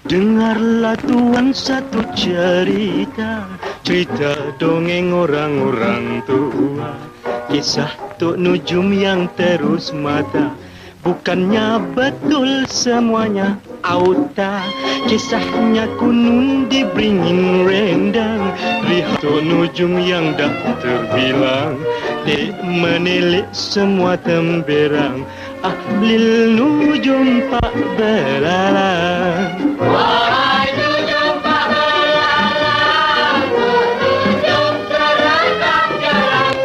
Dengarlah tuan satu cerita, cerita dongeng orang-orang tua. Kisah Tok Nujum yang terus mata, bukannya betul semuanya auta. Kisahnya kunun dibringin rendang, lihat Tok Nujum yang dah terbilang. Dek menilik semua temberang, Ahlil Nujum Pak Belalang. Wahai Nujum Pak Belalang, Nujum terekam jarang.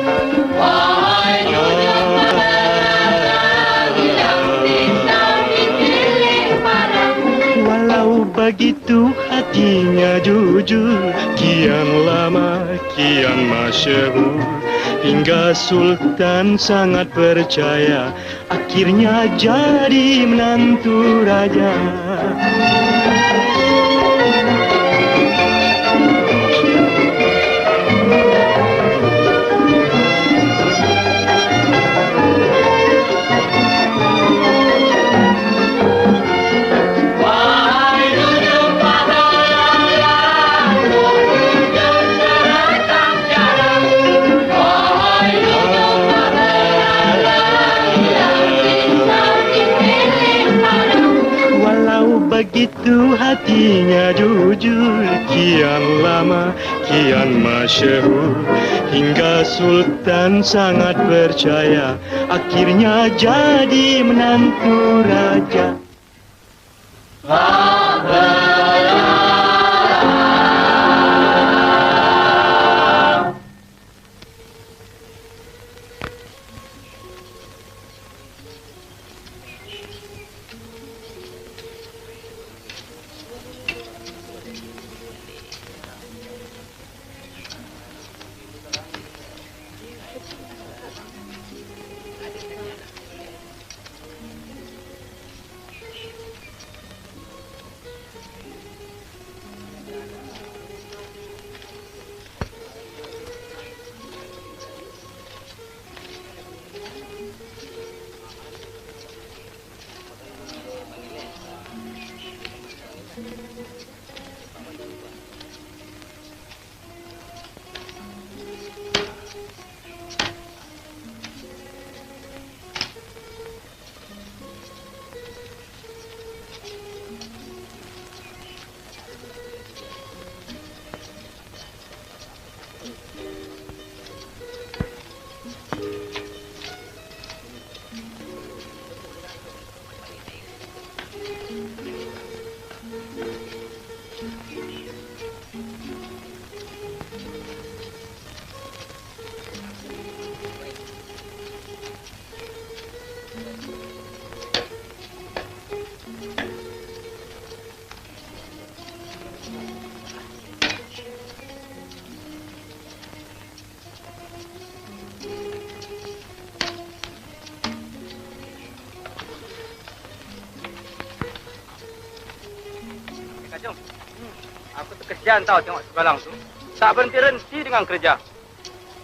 Wahai Nujum Pak Belalang, yang bisa dipilih barang. Walau begitu hatinya jujur, kian lama kian masyhur, hingga Sultan sangat percaya, akhirnya jadi menantu raja. Begitu hatinya jujur, kian lama kian masyhur, hingga Sultan sangat percaya, akhirnya jadi menantu raja. Aku terkesian tahu tengok si Belalang tu. Tak berhenti-henti dengan kerja.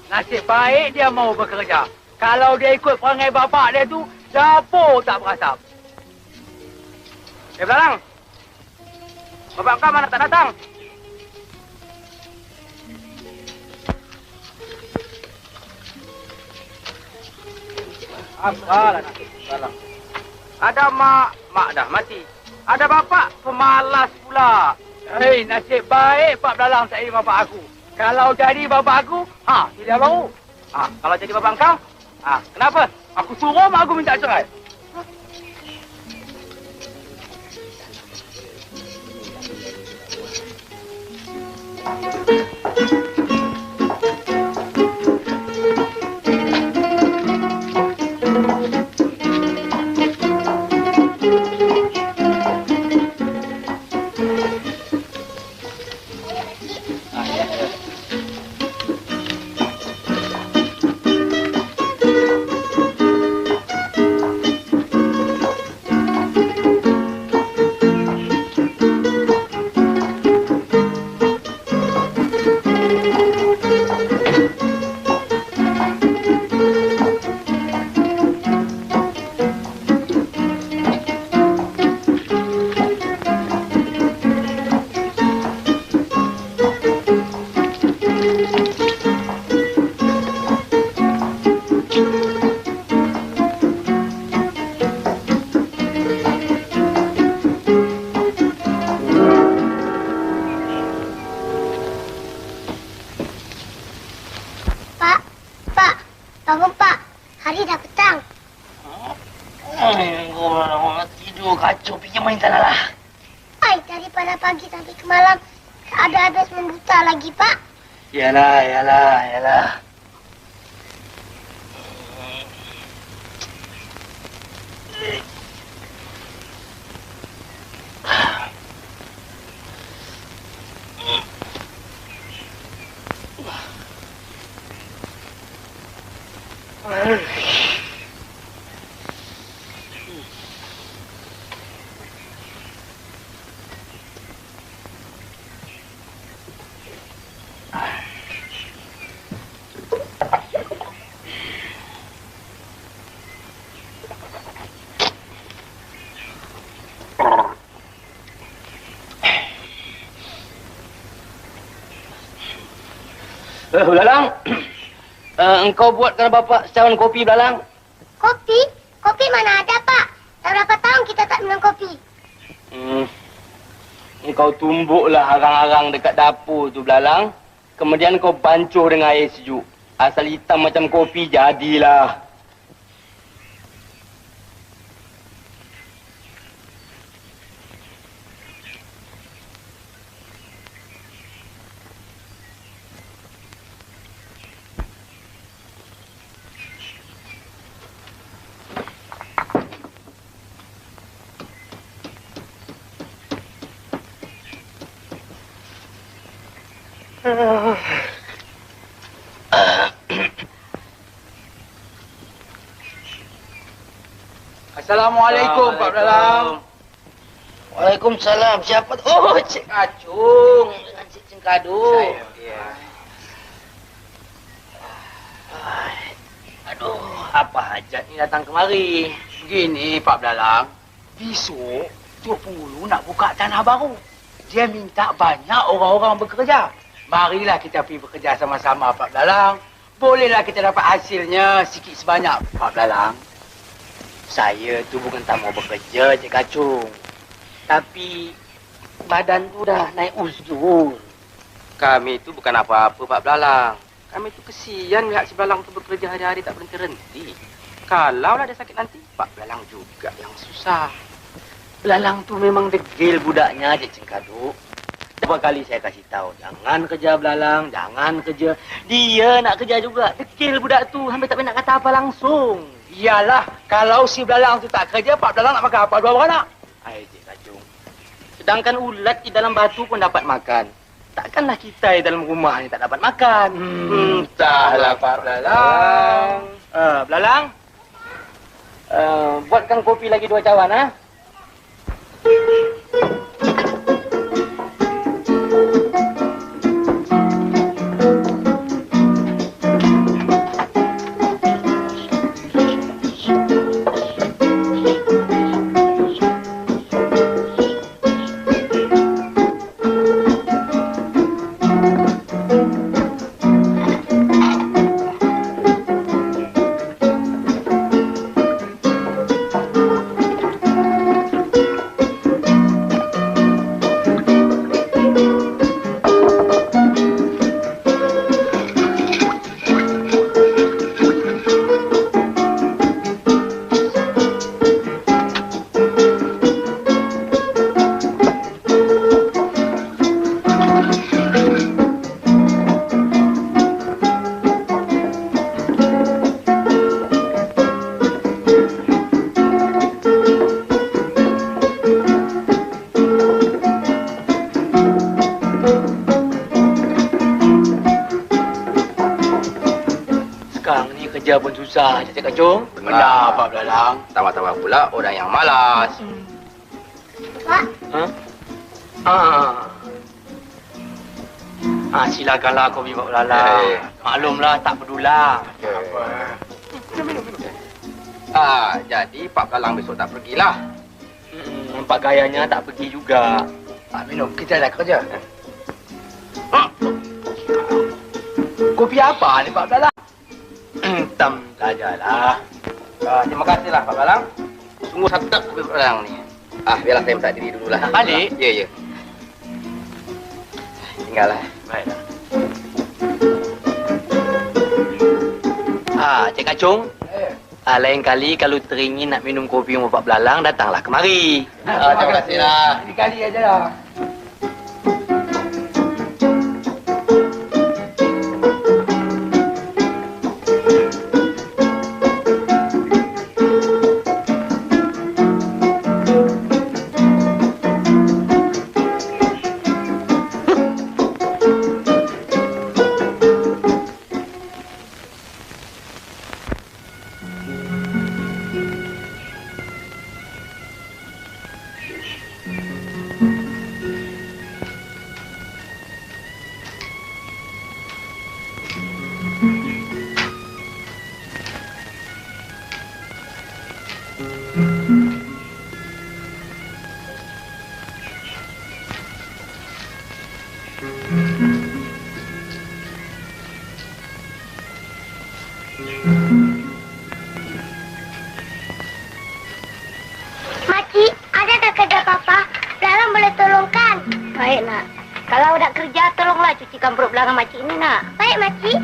Nasib baik dia mau bekerja. Kalau dia ikut perangai bapak dia tu, dapur tak berasap. Belalang, bapak kau mana tak datang? Apalah nasib Belalang. Ada mak dah mati. Ada bapak pemalas pula. Hei, nasib baik Pak Belalang tak jadi bapak aku. Kalau jadi bapak aku, tidak baru. Kalau jadi bapak kau, kenapa? Aku suruh mak aku minta cerai. Aduh, kacau. Pergi main sana lah. Ay, daripada pagi sampai ke malam, tak ada habis membuta lagi, Pak. Yalah. Belalang, engkau buatkan bapak secawan kopi, Belalang. Kopi? Kopi mana ada, Pak? Dah berapa tahun kita tak minum kopi? Engkau tumbuklah arang-arang dekat dapur tu, Belalang. Kemudian kau bancuh dengan air sejuk. Asal hitam macam kopi, jadilah. Assalamualaikum, Pak Belalang. Waalaikumsalam. Siapa tu? Oh, Cik Kacung dengan Cik Cengkaduk. Aduh, apa hajat ni datang kemari? Begini, Pak Belalang. Besok, Tok Penghulu nak buka tanah baru. Dia minta banyak orang-orang bekerja. Marilah kita pergi bekerja sama-sama, Pak Belalang. Bolehlah kita dapat hasilnya sikit sebanyak, Pak Belalang. Saya tu bukan tak mau bekerja, Cik Kacung. Tapi badan tu dah naik uzur. Kami tu bukan apa-apa, Pak Belalang. Kami tu kesian lihat si Belalang tu bekerja hari-hari tak berhenti-henti. Kalaulah dia sakit nanti, Pak Belalang juga yang susah. Belalang tu memang degil budaknya, Cik Cengkaduk. Berapa kali saya kasih tahu, jangan kerja Belalang, jangan kerja. Dia nak kerja juga. Degil budak tu, hampir tak nak kata apa langsung. Iyalah, kalau si Belalang tu tak kerja, Pak Belalang nak makan apa? Dua beranak. Hai, Cik Kacung. Sedangkan ulat di dalam batu pun dapat makan. Takkanlah kita di dalam rumah ni tak dapat makan. Entahlah, Pak Belalang. Belalang, buatkan kopi lagi 2 cawan, ha? Kerja pun susah, Cik Kacung. Benar, Pak Belalang. Tambah-tambah pula orang yang malas. Pak, Silakanlah kopi Pak Belalang. Maklumlah, tak pedulah. Jadi Pak Belalang besok tak pergilah. Nampak gayanya tak pergi juga. Minum, kita dah kerja. Kopi apa ni, Pak Belalang? Hitam sajalah. Terima kasihlah, Pak Belalang. Sungguh sedap kopi Pak Belalang ni. Biarlah saya minta diri dululah. Balik? Ya. Tinggallah. Baiklah. Cik Kacung. Lain kali kalau teringin nak minum kopi rumah Pak Belalang, datanglah kemari. Terima kasihlah. Ini kali aja lah. Makcik, ada tak kerja papa? Belalang boleh tolongkan. Baik, nak. Kalau nak kerja, tolonglah cucikan perut belakang makcik ini, nak. Baik, makcik.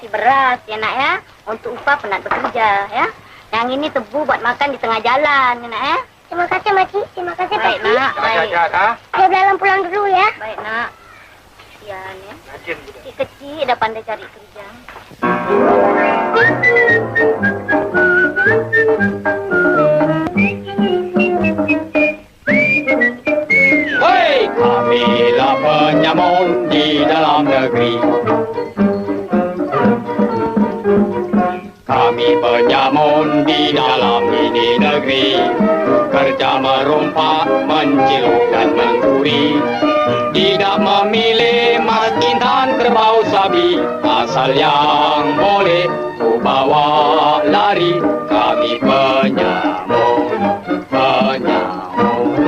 beras ya nak ya. Untuk upah penat bekerja ya. Yang ini tebu buat makan di tengah jalan ya nak ya. Terima kasih Makcik. Terima kasih Baik Pakcik. nak. Baik. Saya Belalang pulang dulu ya. Baik nak. Kesian ya. Kecil-kecil dah pandai cari kerja. Hei, kamilah penyamun di dalam negeri. Kami penyamun di dalam ini negeri, kerja merompak, menciluk dan mencuri. Tidak memilih mas intan kerbau sabi, asal yang boleh ku bawa lari. Kami penyamun, penyamun.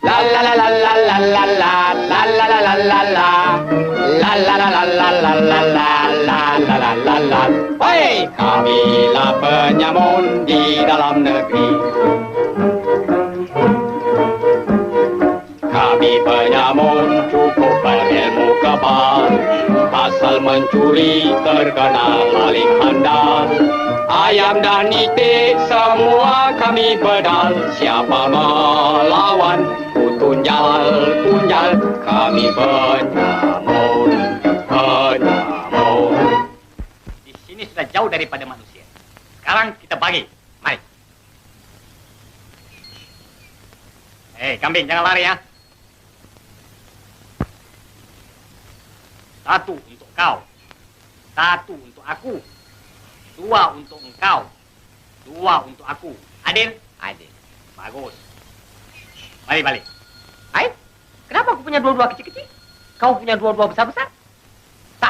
La la la la la la la la la la la la la la. La la la la la la la la la la la la la. Hei, kamilah penyamun di dalam negeri. Kami penyamun cukup berilmu kebal, asal mencuri terkenal paling handal. Ayam dan itik semua kami bedal, siapa melawan ku tunjal, kami penyamun, penyamun. Di sini sudah jauh daripada manusia. Sekarang kita bagi. Mari. Hei, kambing, jangan lari ya. Satu untuk kau, satu untuk aku, dua untuk engkau, dua untuk aku. Adil? Adil. Bagus. Mari balik. Kenapa aku punya dua-dua kecil-kecil? Kau punya dua-dua besar-besar? Tak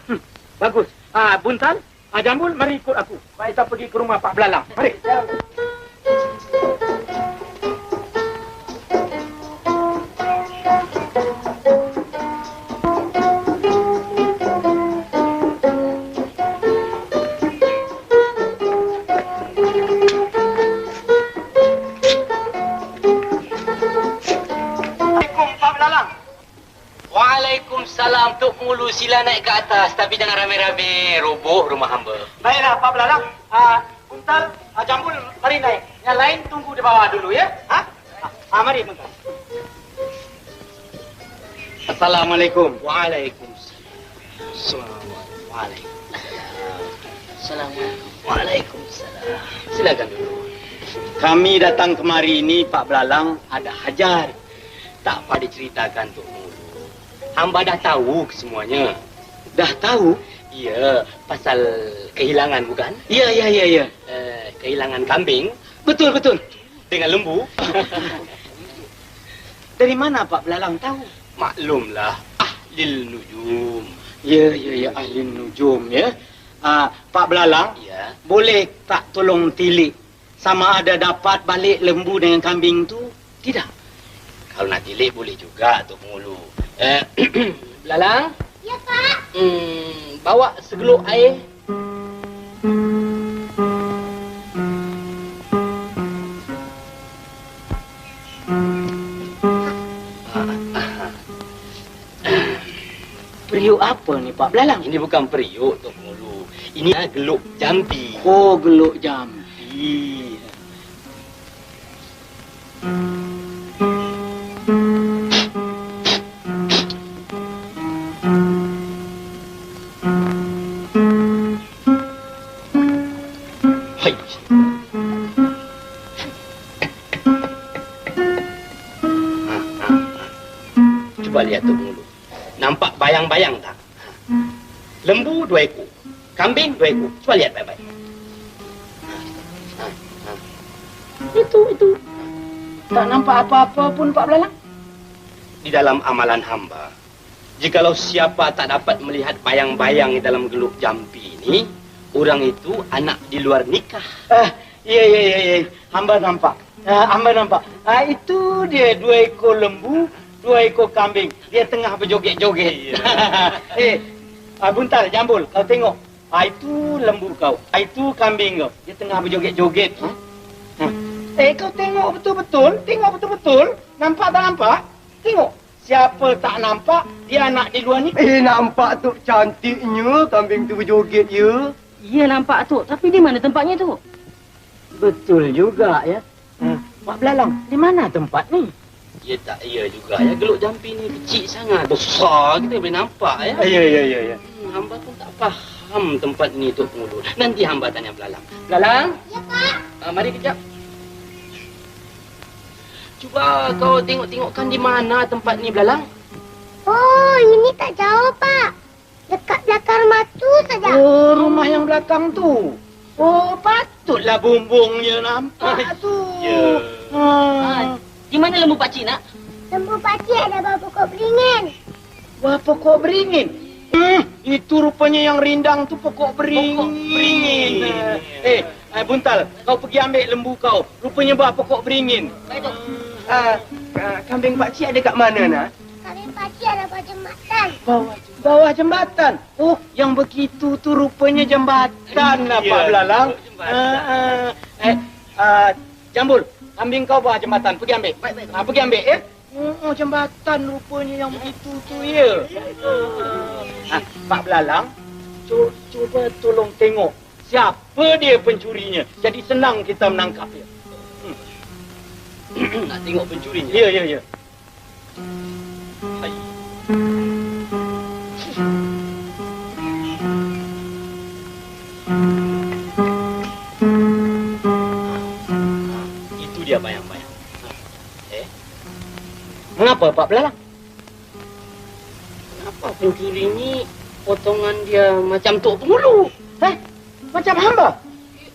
Bagus. Buntal, Jambul, mari ikut aku. Kita pergi ke rumah Pak Belalang. Mari. Waalaikumsalam, Tok Pengulu. Sila naik ke atas, tapi jangan rame-rame. Roboh rumah hamba. Baiklah, Pak Belalang. Buntal, Jambul, mari naik. Yang lain tunggu di bawah dulu, ya? Mari, Buntal. Assalamualaikum. Waalaikumsalam. Waalaikumsalam. Silakan dulu. Kami datang kemari ini, Pak Belalang, ada hajar. Tak apa diceritakan, Tok Pengulu. Hamba dah tahu semuanya. Dah tahu? Ya, pasal kehilangan bukan? Ya. Kehilangan kambing. Betul. Dengan lembu. Dari mana Pak Belalang tahu? Maklumlah, ahli nujum. Ya, ahli nujum, ya. Pak Belalang, Ya. boleh tak tolong tilik sama ada dapat balik lembu dengan kambing tu? Tidak. Kalau nak tilik boleh juga, Tok Pengulu. Belalang? Ya, Pak. Bawa segeluk air. Periuk apa ni Pak Belalang? Ini bukan periuk, Tok Pengulu. Ini geluk jampi. Oh, geluk jampi. Hai. Cuba lihat, Tok Pengulu. Nampak bayang-bayang tak? Lembu 2 ekor. Kambing 2 ekor. Cuba lihat baik-baik. Itu. Tak nampak apa-apa pun Pak Belalang. Di dalam amalan hamba, jikalau siapa tak dapat melihat bayang-bayang di dalam geluk jampi ini, orang itu anak di luar nikah. Ya. Hamba nampak. Itu dia 2 ekor lembu, 2 ekor kambing. Dia tengah berjoget-joget. Buntal, Jambul, kau tengok. Itu lembu kau. Itu kambing kau. Dia tengah berjoget-joget. Kau tengok betul-betul. Tengok betul-betul. Nampak tak nampak? Tengok. Siapa tak nampak, dia anak di luar ni. Nampak tu cantiknya kambing tu berjoget, ya. Ya, nampak, Tok. Tapi di mana tempatnya, Tok? Betul juga, ya. Pak Belalang, di mana tempat ni? Ya tak, ya juga ya. Geluk jampi ni kecil sangat. Besar kita boleh nampak ya. Ya. Hamba pun tak faham tempat ni, Tok Pengulu. Nanti hamba tanya Belalang. Belalang? Ya, Pak. Mari kejap. Cuba kau tengok-tengokkan di mana tempat ni, Belalang. Oh, ini tak jauh, Pak. Dekat belakang rumah tu saja. Oh, rumah yang belakang tu. Oh, patutlah bumbungnya nampak tu. Ya. Di mana lembu pakcik, nak? Lembu pakcik ada bawah pokok beringin. Wah, pokok beringin. Itu rupanya yang rindang tu pokok beringin. Buntal, kau pergi ambil lembu kau. Rupanya bawah pokok beringin. Baik, Tok. Kambing pakcik ada kat mana, nak? Kambing pakcik ada bawah jembatan. Bawah jembatan. Oh, yang begitu tu rupanya jembatan lah, Pak Belalang. Jambul, kambing kau bawah jembatan. Pergi ambil. Pergi ambil, ya. Oh, jembatan rupanya yang begitu tu, ya. Pak Belalang, cuba tolong tengok siapa dia pencurinya. Jadi senang kita menangkap dia. Nak tengok pencurinya? Ya. Hai. Itu dia bayang-bayang. Mengapa, Pak Belalang? Kenapa pencuri ni potongan dia macam Tok Pengulu? Macam hamba?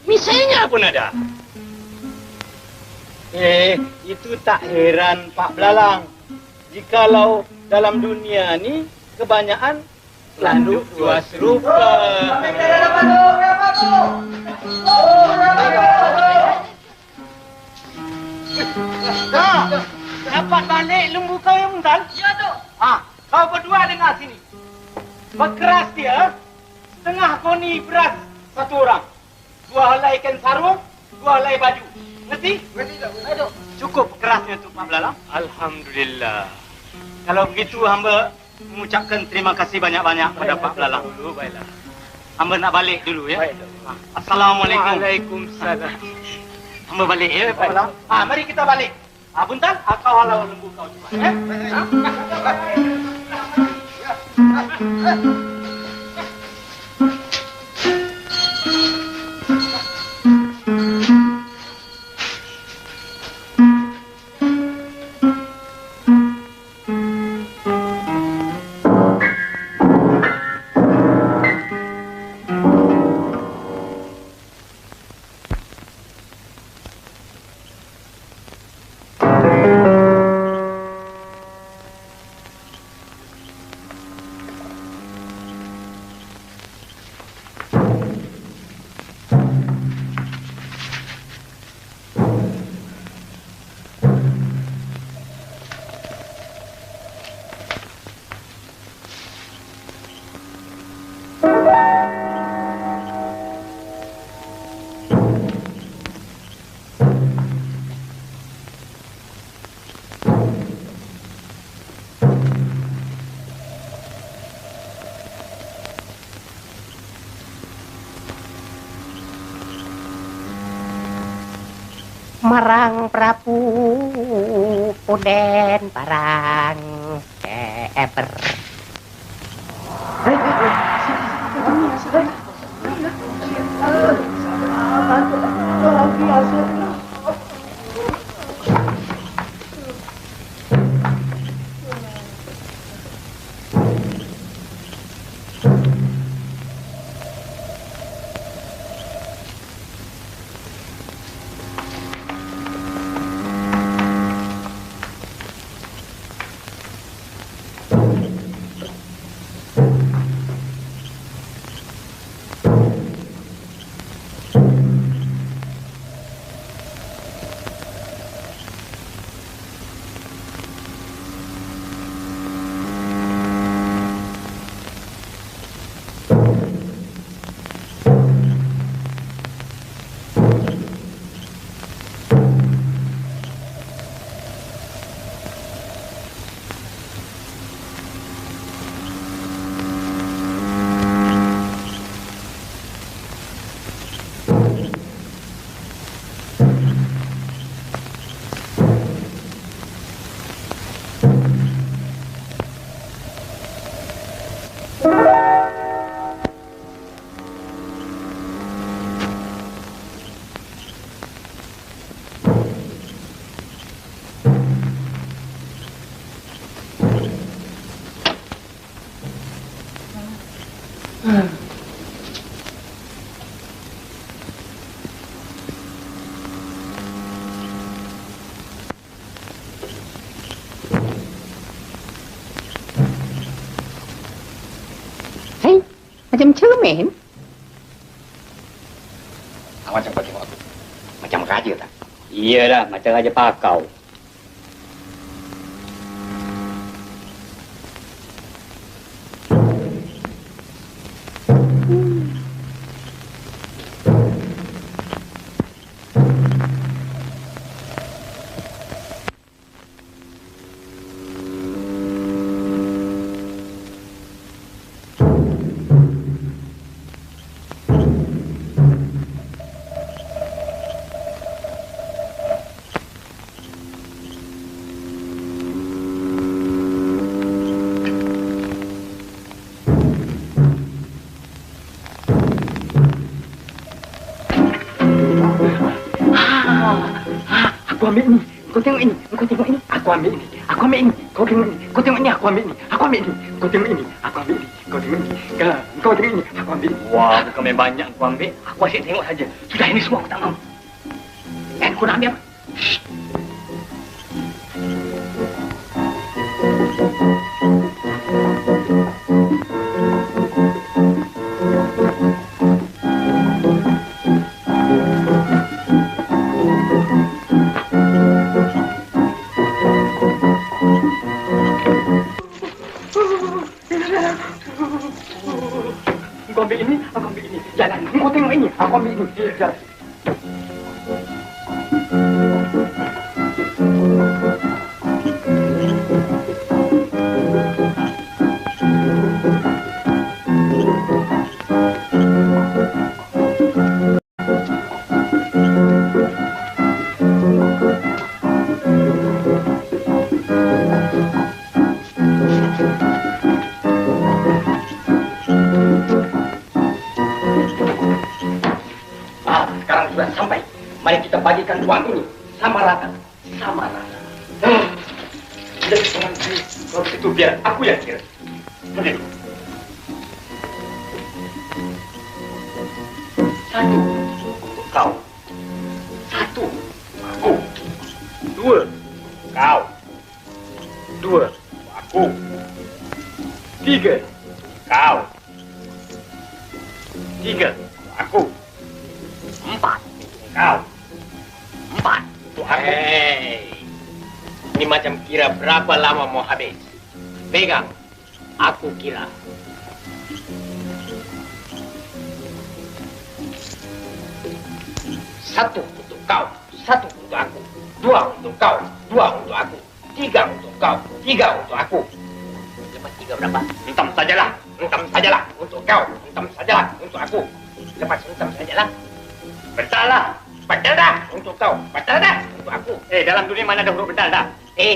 Misalnya pun ada. Itu tak heran, Pak Belalang. Jikalau dalam dunia ni kebanyakan Landuk dua serupa. Dapat balik lembu kau yang Muntal? Ya, Tok. Kau berdua dengar sini. Berkeras dia, setengah koni beras satu orang. 2 helai ikan sarung, 2 helai baju. Ngerti? Ngerti, Tok. Cukup kerasnya tu, Pak Belalang. Alhamdulillah. Kalau begitu, hamba mengucapkan terima kasih banyak-banyak kepada Pak Belalang. Baiklah. Hamba nak balik dulu ya. Baik. Assalamualaikum. Waalaikumsalam. Hamba balik ya, Pak Belalang. Mari kita balik. Buntal, kau halau lembu kau cepat. Marang Prabu Punden parang eper. Macam cermin. Macam kau tengok aku. Macam raja tak? Iyalah, macam raja pakau. Aku ambil ni. Kau tengok ini. Kau tengok ini. Aku ambil ini. Aku ambil ini. Kau tengok ini. Kau tengok ini. Aku ambil ini. Aku ambil ini. Kau tengok ini. Aku ambil ini. Kau tengok ini. Kau tengok ini. Aku ambil ini. Wah, bukan main banyak aku ambil. Aku asyik tengok saja. Sudah, ini semua aku tak mahu. Kau nak ambil apa? Shh. Sekarang sudah sampai. Mari kita bagikan uang ini sama rata. Sama rata. Sudah sekarang ini. Kalau begitu biar aku yang kira. Begitu. Satu untuk kau. Satu aku. Dua kau. Dua aku. Tiga kau. Tiga aku. Empat untuk kau. Empat untuk aku. Hei, ini macam kira berapa lama mau habis. Pegang, aku kira. Satu untuk kau, satu untuk aku. Dua untuk kau, dua untuk aku. Tiga untuk kau, tiga untuk aku. Lepas tiga berapa? Entam sajalah, entam sajalah untuk kau, entam sajalah untuk aku. Lepas entam sajalah. Betul dah. Betul dah untuk kau. Betul dah untuk aku. Dalam dunia mana ada huruf betul dah?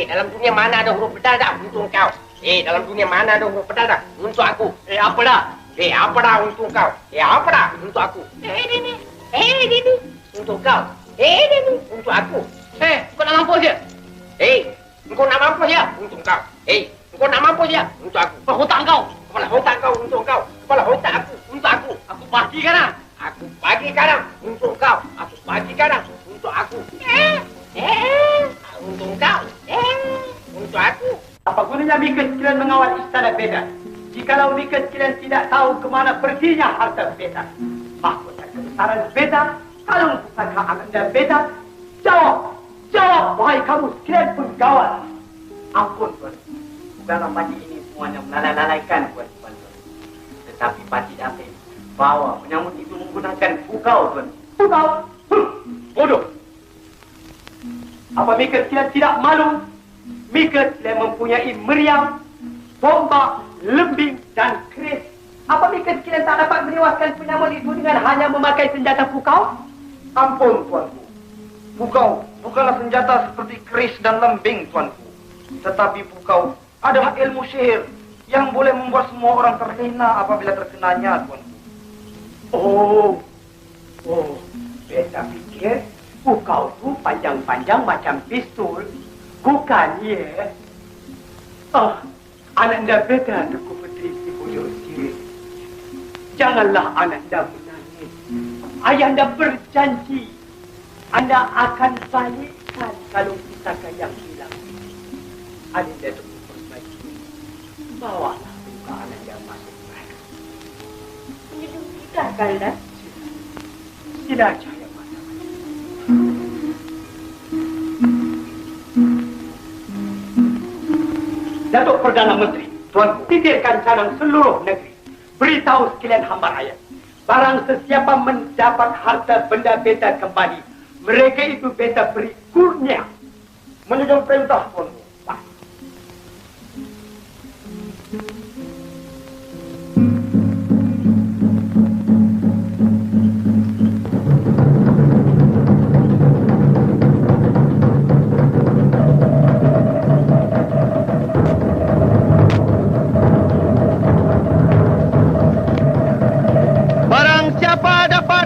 Dalam dunia mana ada huruf betul dah untuk kau? Dalam dunia mana ada huruf betul dah untuk aku? Apa dah? Apa dah untuk kau? Apa dah untuk aku? Ini. Untuk kau. Ini untuk aku. Kau nak mampus je? Kau nak mampus je untuk kau. Kau nak mampus je untuk aku. Kepala otak kau. Kepala otak kau untuk kau. Kepala otak aku untuk aku. Aku bagi kanan. Aku bagi kanan untuk kau. Aku bagi kanan untuk aku. Untuk kau. Untuk aku. Apa gunanya Mika sekalian mengawal istana Beda? Jikalau Mika sekalian tidak tahu ke mana perginya harta Beda. Mahkota kebesaran Beda, kalung pusaka Ananda Beda. Jawab! Jawab, wahai kamu sekalian penggawal. Ampun, Tuan. Dalam pati ini semuanya melalaikan, Tuan. Tetapi pati David bahwa penyambut itu menggunakan pukau, Tuan. Pukau? Bodoh. Apa Mika sekalian tidak malu? Mika sekalian mempunyai meriam, tombak, lembing dan keris. Apa Mika sekalian tak dapat menewaskan penyambut itu dengan hanya memakai senjata pukau? Ampun, Tuanku. Pukau bukanlah senjata seperti keris dan lembing, Tuanku. Tetapi pukau adalah ilmu sihir yang boleh membuat semua orang terhina apabila terkenanya, Tuanku. Oh, Beta pikir pukau itu panjang-panjang macam pistol. Bukan, ya? Ananda Beta, Tuku Putri Si Bujur Sirih. Janganlah Ananda menangis. Ayahanda berjanji Anda akan balikkan kalung pusaka yang hilang. Ananda Tuku Permati, bawalah luka Ananda masuk mereka. Hidup kita, Kalda. Sila cahaya mata. Datuk Perdana Menteri, Tuan titirkan cadang seluruh negeri. Beritahu sekalian hamba rakyat. Barang sesiapa mendapat harta benda Beta kembali, mereka itu Beta beri kurnia. Menunjuk perintah, Tuan.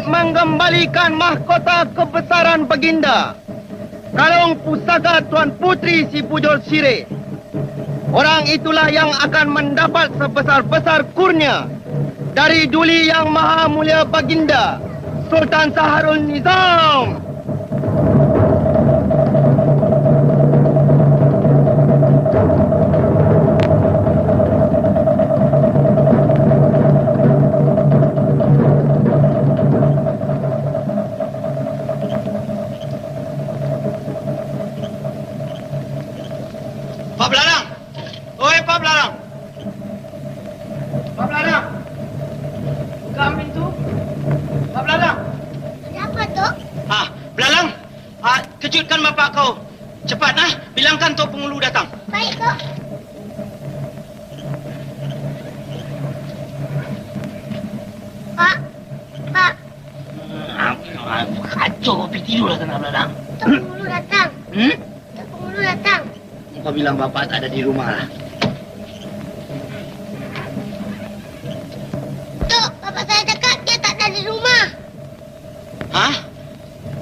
Mengembalikan mahkota kebesaran Baginda, kalung pusaka Tuan Putri Si Bujur Sirih. Orang itulah yang akan mendapat sebesar-besar kurnia dari Duli Yang Maha Mulia Baginda, Sultan Saharul Nizam. Pak Belarang! Oi, Pak Belarang! Pak Belarang! Buka pintu! Pak Belarang! Ada Belalang, kejutkan bapak kau. Cepat, bilangkan Tok Pengulu datang. Baik, Kok. Pak. Kacau kau pergi tidur lah tengah Belalang. Tok Pengulu datang. Tok Pengulu datang. Kau bilang bapak tak ada di rumah lah. Tok, bapak saya cakap dia tak ada di rumah. Hah?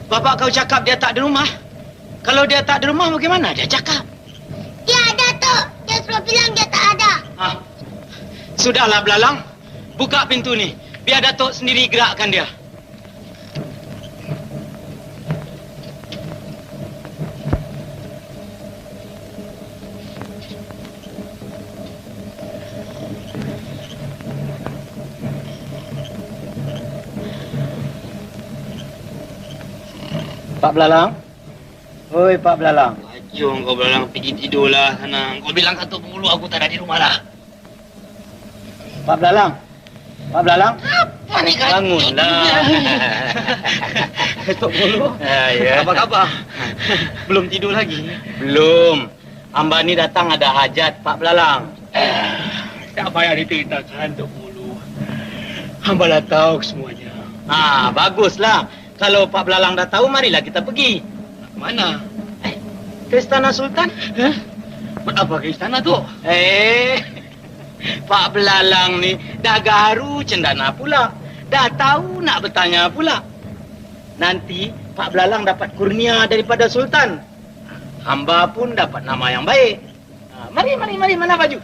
Bapak kau cakap dia tak ada rumah? Kalau dia tak ada rumah, bagaimana dia cakap? Dia ada, Tok. Dia suruh bilang dia tak ada. Sudahlah, Belalang. Buka pintu ni. Biar Datuk sendiri gerakkan dia. Pak Belalang? Oi, Pak Belalang. Jom kau Belalang pergi tidurlah sana. Kau bilang kat Tok Pengulu aku tak ada di rumah lah. Pak Belalang? Pak Belalang? Apa ni kacau? Bangunlah. Tok Pengulu? Ya. Apa khabar? Belum tidur lagi? Belum. Hamba ni datang ada hajat, Pak Belalang. Tak payah diceritakan, Tok Pengulu. Hamba dah tahu semuanya. Baguslah. Kalau Pak Belalang dah tahu, marilah kita pergi. Mana? Ke Istana Sultan. Buat apa ke istana tu? Pak Belalang ni dah garu cendana pula. Dah tahu nak bertanya pula. Nanti Pak Belalang dapat kurnia daripada Sultan. Hamba pun dapat nama yang baik. Mari. Mana baju?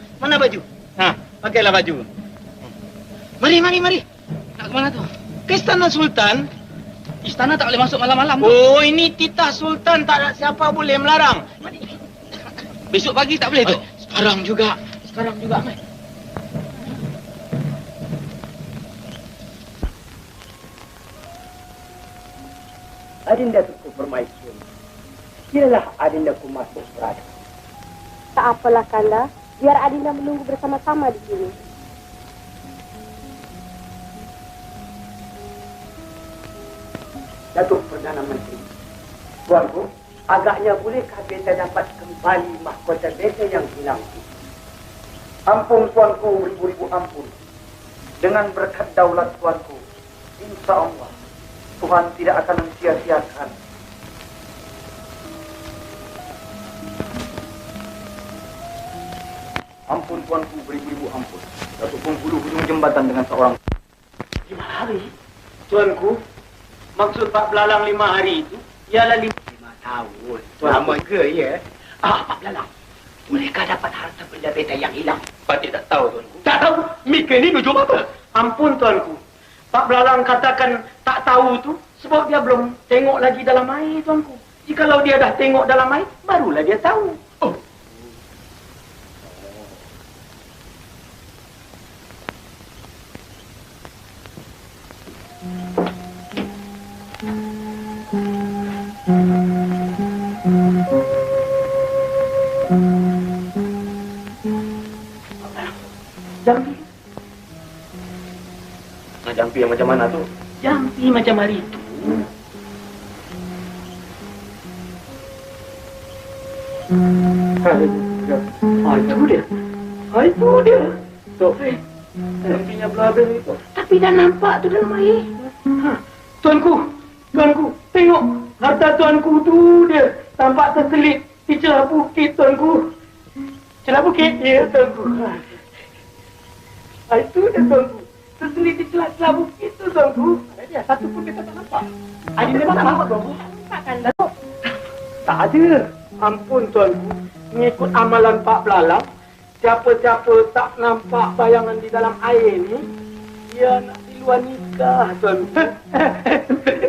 Pakailah baju. Mari. Nak ke mana tu? Ke Istana Sultan. Istana tak boleh masuk malam-malam tu. Oh, ini titah Sultan. Tak ada siapa boleh melarang. Mari. Besok pagi tak boleh tu? Sekarang juga. Mari. Adinda Tuku Permaisuri, kiralah Adindaku masuk Prada. Tak apalah, Kanda. Biar Adinda menunggu bersama-sama di sini. Datuk Perdana Menteri, Tuanku, agaknya bolehkah beta dapat kembali mahkota beta yang hilang itu? Ampun, Tuanku, beribu-ribu ampun. Dengan berkat daulat Tuanku, insya Allah, Tuhan tidak akan mensia-siakan. Ampun, Tuanku, beribu-ribu ampun. Datuk Bengkulu hujung jembatan dengan seorang. 5 hari? Tuanku, maksud Pak Belalang 5 hari itu ialah 5 tahun. Lama ke, ya? Pak Belalang, bolehkah dapat harta benda beta yang hilang? Patut tak tahu, Tuanku. Tak tahu? Mika ni tujuh apa? Ampun, Tuanku. Pak Belalang katakan tak tahu tu sebab dia belum tengok lagi dalam air, Tuanku. Jikalau dia dah tengok dalam air, barulah dia tahu. Oh. Jampi. Jampi yang macam mana tu? Jampi macam hari itu. Itu dia. Tok, jampinya belabel itu. Tapi dah nampak tu dalam air. Tuanku, tengok. Harta tuanku tu dia. Tampak terselit di celah bukit, Tuanku. Celah bukit? Ya, Tuanku. Itu dia, Tuanku. Terselit di celah-celah bukit tu, Tuanku. Dia satu pun kita tak nampak. Adinda tak nampak, Tuanku. Takkan, Datuk. Tak ada. Ampun, Tuanku. Mengikut amalan Pak Belalang, siapa-siapa tak nampak bayangan di dalam air ni, dia nak di luar nikah, Tuanku.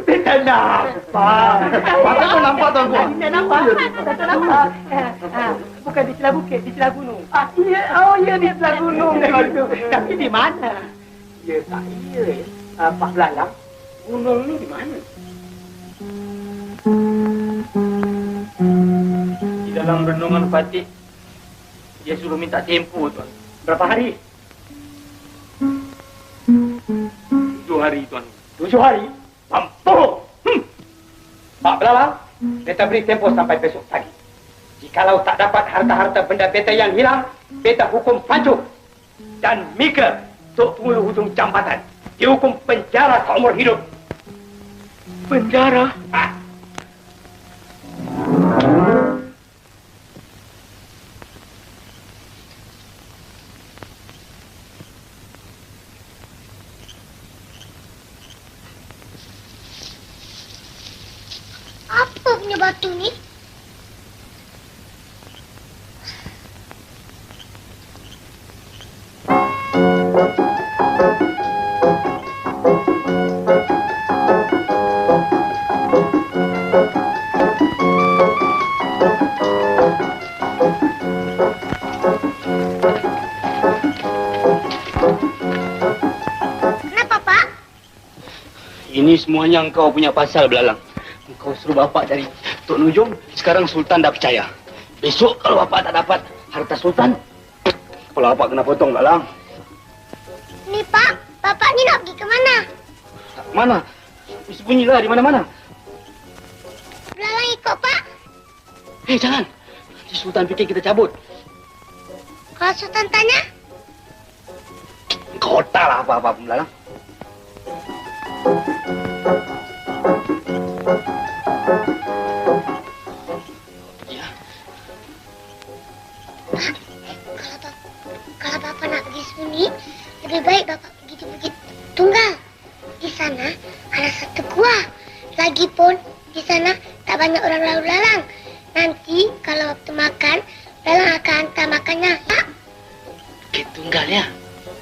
Beta nampak. Masa kau nampak, Tuanku? Adinda nampak. Tak nampak. Bukan di celah bukit, di celah gunung. Ya, di celah gunung. Tapi di mana? Ya, tak iya. Pak Belalang, gunung ni di mana? Di dalam renungan Fatih, dia suruh minta tempoh, Tuan. Berapa hari? 7 hari, Tuan. 7 hari? Mampu! Pak Belalang, beta beri tempoh sampai besok pagi. Jikalau tak dapat harta-harta benda beta yang hilang, beta hukum pancung. Dan Mika, Tok Pengulu Hujung Jambatan, dihukum penjara seumur hidup. Penjara? Apa punya batu ni? Kenapa, Pak? Ini semuanya engkau punya pasal, Belalang. Engkau suruh bapak dari Tok Nujum, sekarang Sultan dah percaya. Besok kalau bapak tak dapat harta Sultan, kepala bapak kena potong, Belalang. Ni, Pak. Bapak ni nak pergi ke mana? Mana? Sembunyilah di mana-mana. Belalang ikut, Pak. Jangan. Si Sultan fikir kita cabut. Kalau Sultan tanya, Kau taklah apa-apa pun, Belalang. kalau Bapak nak pergi sembunyi, lebih baik Bapak pergi di Bukit Tunggal. Di sana ada satu gua. Lagipun di sana tak banyak orang lalu lalang. Nanti kalau waktu makan, Belalang akan hantar makannya. Ya? Bukit Tunggal ya?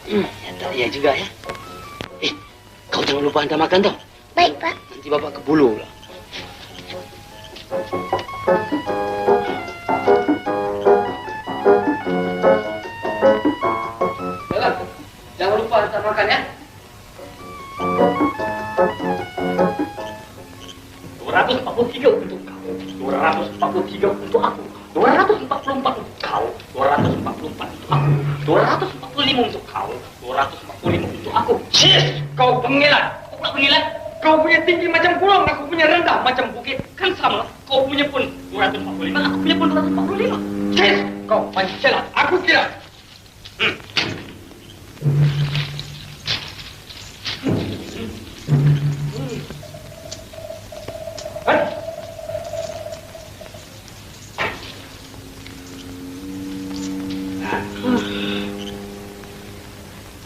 Ya tak ya juga ya. Kau jangan lupa hantar makan tau. Baik, Pak. Nanti bapak ke bulu pula. Belalang, jangan lupa hantar makan ya. 243 untuk kau. 243 untuk aku. 244 untuk kau. 244 untuk aku. 245 untuk kau. 245 untuk aku. Cis! Kau pengilat. Kau pula pengilat? Kau punya tinggi macam pulau, aku punya rendah macam bukit. Kan sama. Kau punya pun 245, aku punya pun 245. Cis! Kau pancalah. Aku kira.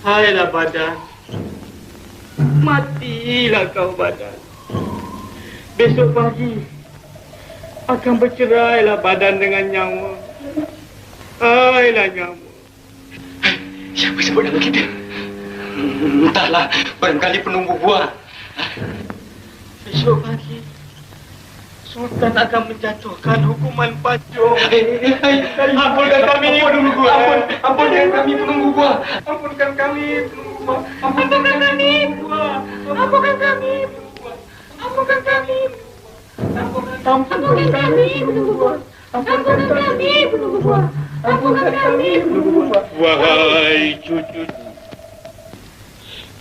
Hailah badan. Matilah kau badan. Besok pagi akan bercerailah badan dengan nyawa. Hailah nyawa. Siapa sebut nama kita? Entahlah, barangkali penunggu buah. Besok pagi Sultan akan menjatuhkan hukuman pancung. Ampunkan kami, penunggu buah. Ampunkan kami, penunggu buah. Ampunkan kami, penunggu buah. Ampunkan kami, buah. Ampunkan kami, buah. Ampunkan kami, ampunkan kami, penunggu buah. Ampunkan kami, penunggu buah. Ampunkan kami, penunggu buah. Wahai cucuku,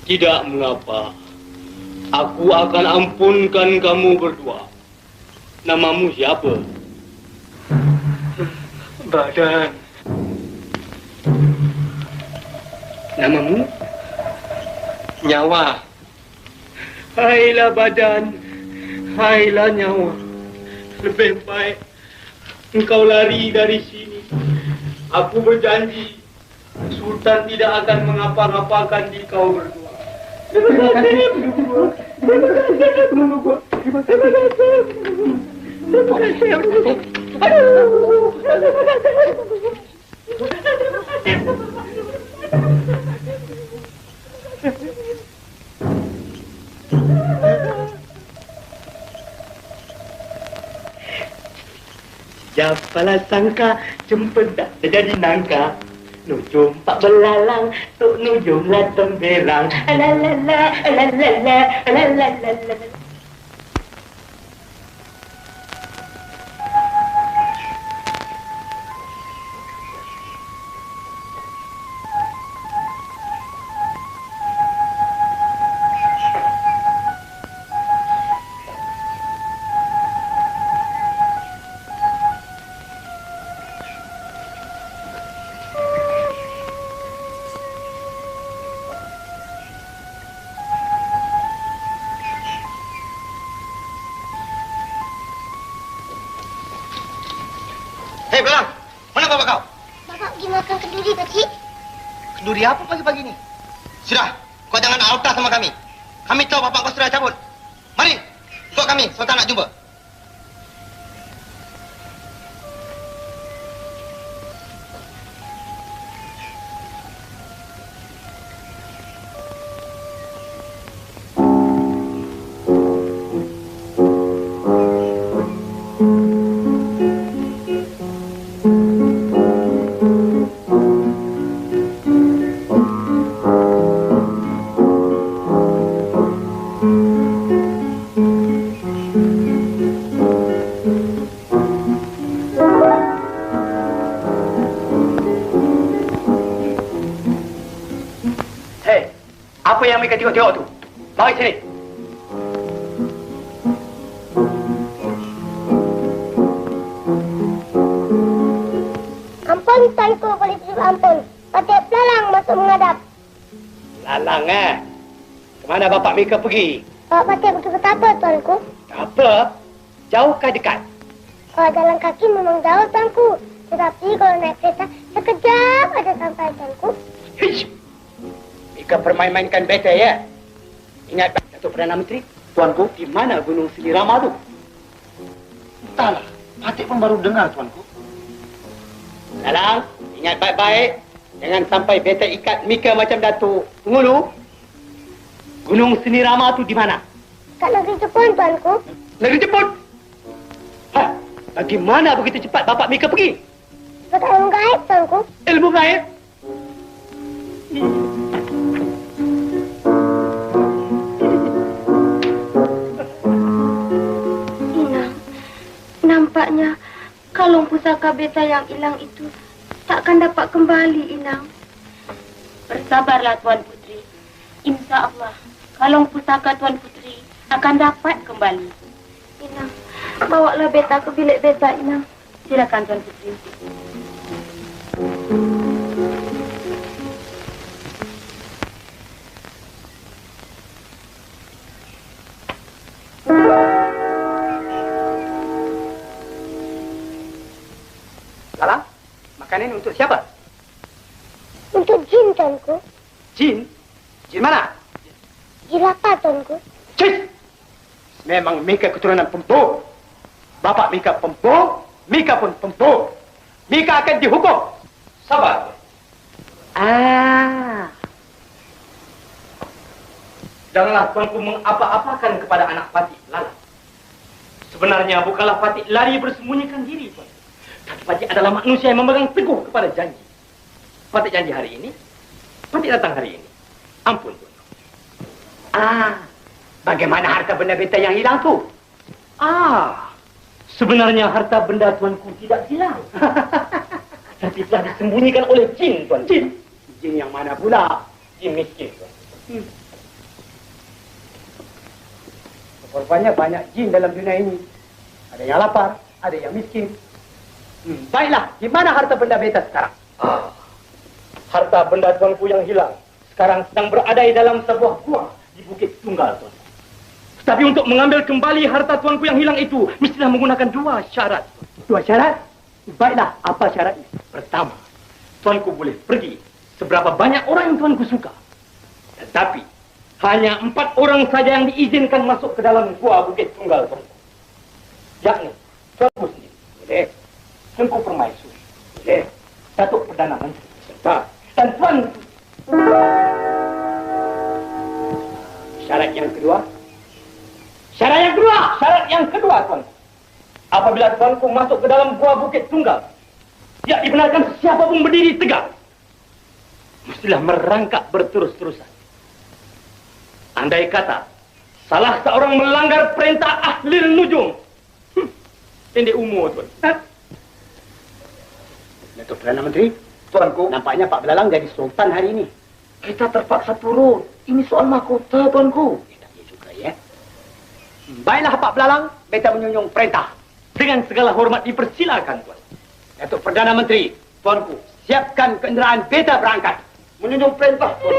tidak mengapa. Aku akan ampunkan kamu berdua. Namamu siapa? Badan. Namamu? Nyawa. Hailah badan. Hailah nyawa. Lebih baik engkau lari dari sini. Aku berjanji Sultan tidak akan mengapa-ngapakan di kau berdua. Terima kasih, penunggu. Terima kasih, penunggu. Terima kasih. Terima kasih. Aduh. Terima kasih. Siapalah sangka cempedak jadi nangka. Nujum pak belalang, tok nujum lah temberang. Alalala, alalala, alalala. kenduri, Pakcik. Kenduri apa pagi-pagi ni? Sudah, kau jangan autah sama kami. Kami tahu bapak kau sudah cabut. Mari, ikut kami, Sultan nak jumpa. Apa yang mereka tengok-tengok tu? Mari sini. Ampun, Tuanku, boleh terima ampun. Patut Belalang masuk menghadap. Lalang Kemana bapak mereka pergi? Bapak Patut pergi betapa, Tuanku? Apa? Jauh ke dekat? Kalau jalan kaki memang jauh, Tuanku. Tetapi kalau naik kereta, sekejap aja sampai, Tuanku. Hish! Mereka permain-mainkan beta, ya? Ingat, Datuk Perdana Menteri? Tuanku, di mana Gunung Selirama tu? entahlah. Patut pun baru dengar, Tuanku. Lalang, ingat baik-baik. Jangan sampai beta ikat Mika macam Datuk Pengulu. Gunung Selirama tu di mana? Kat negeri Jepun, Tuanku. Negeri Jepun? Bagaimana begitu cepat bapak Mika pergi? Sebab ilmu gaib, Tuanku. Ilmu gaib? Inang, nampaknya kalung pusaka beta yang hilang itu takkan dapat kembali, Inang. Bersabarlah, Tuan Putri. Insya Allah, kalung pusaka Tuan Putri akan dapat kembali. Inang, bawalah beta ke bilik beta, Inang. Silakan, Tuan Putri. Lalang, makanan untuk siapa? Untuk jin, Tuanku. Jin? Jin mana? Jin lapar, Tuanku. Cik! Memang Mika keturunan pempuk. Bapak Mika pempuk, Mika pun pempuk. Mika akan dihukum. Sabar. Janganlah tuanku mengapa-apakan kepada anak Patih Lalang. Sebenarnya bukanlah Patih lari bersembunyikan diri, Tuan. Tapi Patih adalah manusia yang memegang teguh kepada janji. Patih janji hari ini, Patih datang hari ini. Ampun, Tuan. Bagaimana harta benda beta yang hilang tu? Sebenarnya harta benda tuanku tidak hilang. Tapi telah disembunyikan oleh jin, Tuan. Jin? Jin yang mana pula? Jin miskin, Tuan. Rupanya banyak jin dalam dunia ini. Ada yang lapar, ada yang miskin. Baiklah, di mana harta benda beta sekarang? Harta benda tuanku yang hilang sekarang sedang berada di dalam sebuah gua di Bukit Tunggal, Tuan. Tapi untuk mengambil kembali harta tuanku yang hilang itu, mestilah menggunakan dua syarat. Dua syarat? Baiklah, apa syaratnya? Pertama, tuanku boleh pergi seberapa banyak orang yang tuanku suka. Tetapi, hanya 4 orang saja yang diizinkan masuk ke dalam gua Bukit Tunggal, tuanku. Yakni, tuanku sendiri. Boleh. Tengku Permaisuri. Boleh. Datuk Perdana Menteri. Serta. Dan tuanku. Syarat yang kedua. Syarat yang kedua, Tuan. Apabila tuanku masuk ke dalam gua Bukit Tunggal, tidak dibenarkan siapa pun berdiri tegak. Mestilah merangkak berterus-terusan. Andai kata salah seorang melanggar perintah Ahlil Nujum, pendek umur, Tuan. Datuk Perdana Menteri, tuanku, nampaknya Pak Belalang jadi sultan hari ini. Kita terpaksa turun. Ini soal mahkota, tuanku. Baiklah, Pak Belalang, beta menyunjung perintah. Dengan segala hormat dipersilakan, Tuan. Datuk Perdana Menteri, tuanku, siapkan kenderaan beta berangkat. Menyunjung perintah, Tuan.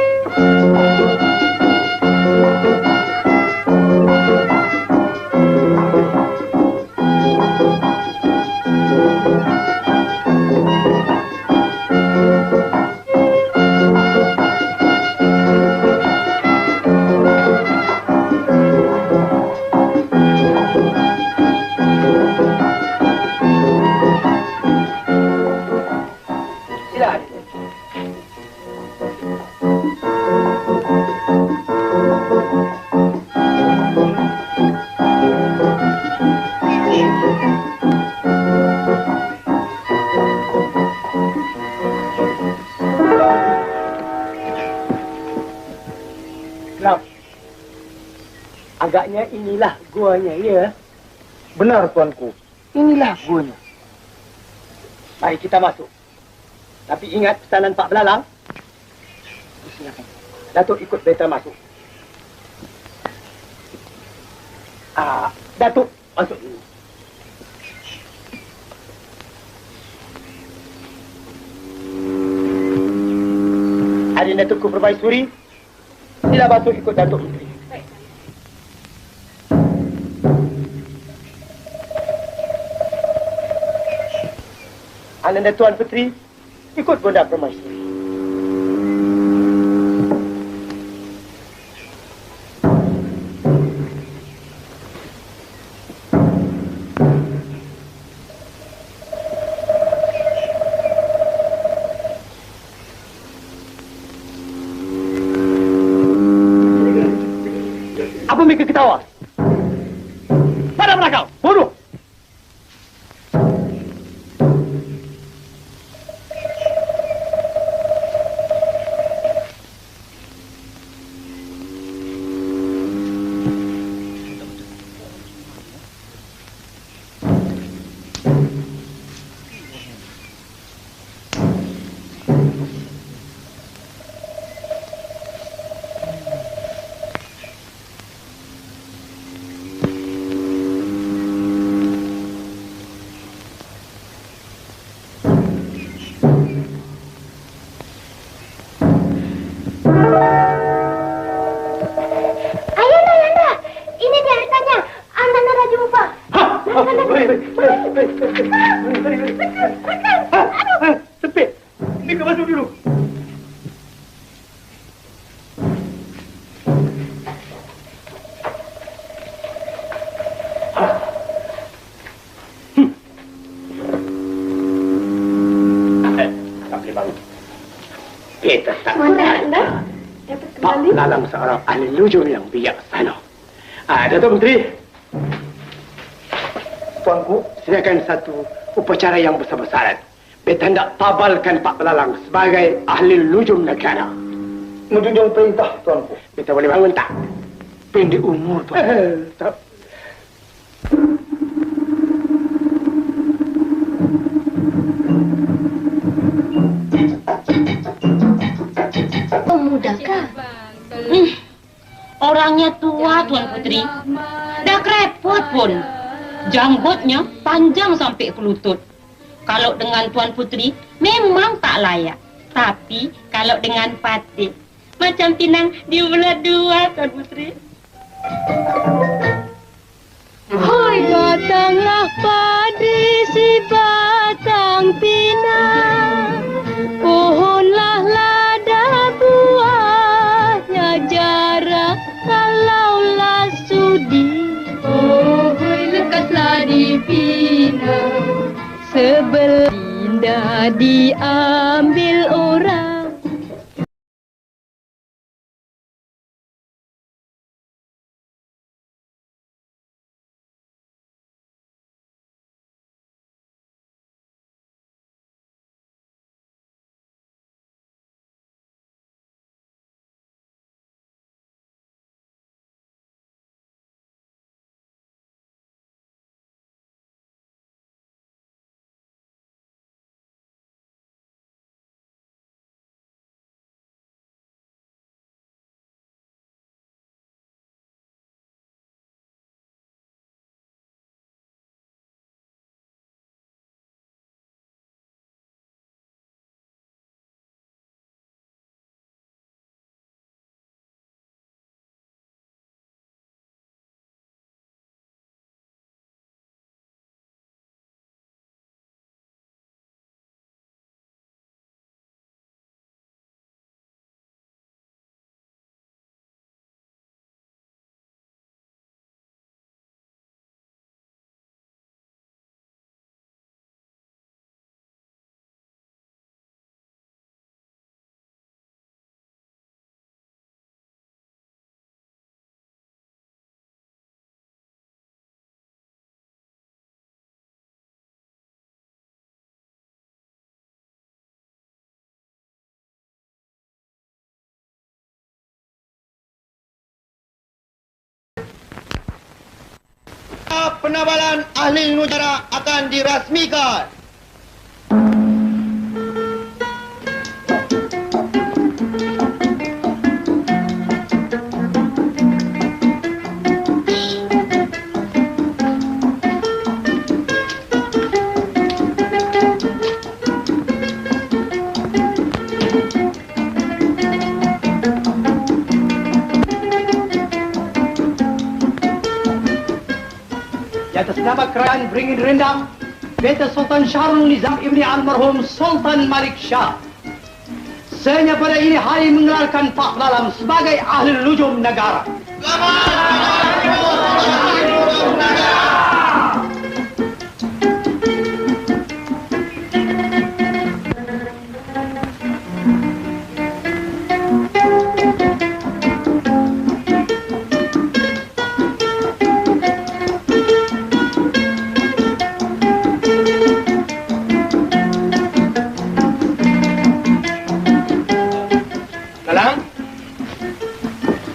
tuanya, ya? Benar, tuanku. Inilah guanya. Mari kita masuk. Tapi ingat pesanan Pak Belalang. Silakan. Datuk ikut beta masuk. Datuk masuk dulu. Ada Datukku Permaisuri. Sila masuk ikut Datuk Putri. Ananda Tuan Putri, ikut Bonda Permaisuri. Apa mereka ketawa? Pada belakang, bodoh! Sepit, ini kau masuk dulu. Tak boleh bangun. Kita tak ada. Pak Belalang seorang ahli lujur yang bijaksana. Datuk Menteri. Tuanku, silakan satu upacara yang besar-besaran. Beta hendak tabalkan Pak Belalang sebagai ahli lujum negara. Menjunjung perintah, Tuanku. Beta boleh bangun tak? Pendek umur, Tuan. Tak. Pemudakah? Orangnya tua, Tuan Putri. Dah krepot pun. Janggutnya panjang sampai ke lutut. Kalau dengan Tuan Putri, memang tak layak. Tapi kalau dengan Patih, macam pinang di belah dua, Tuan Putri. Hai, datanglah padi si batang pinang. Pohonlah lada buahnya jarak kalaulah sudi. Lekaslah dibina, sebelah indah diambil orang. Penabalan ahli nujara akan dirasmikan. Atas nama kerajaan Beringin Rendang, Beta Sultan Syahrul Nizam Ibni Almarhum Sultan Malik Shah. Saya pada ini hari mengelarkan Pak Pelalang sebagai ahli nujum negara.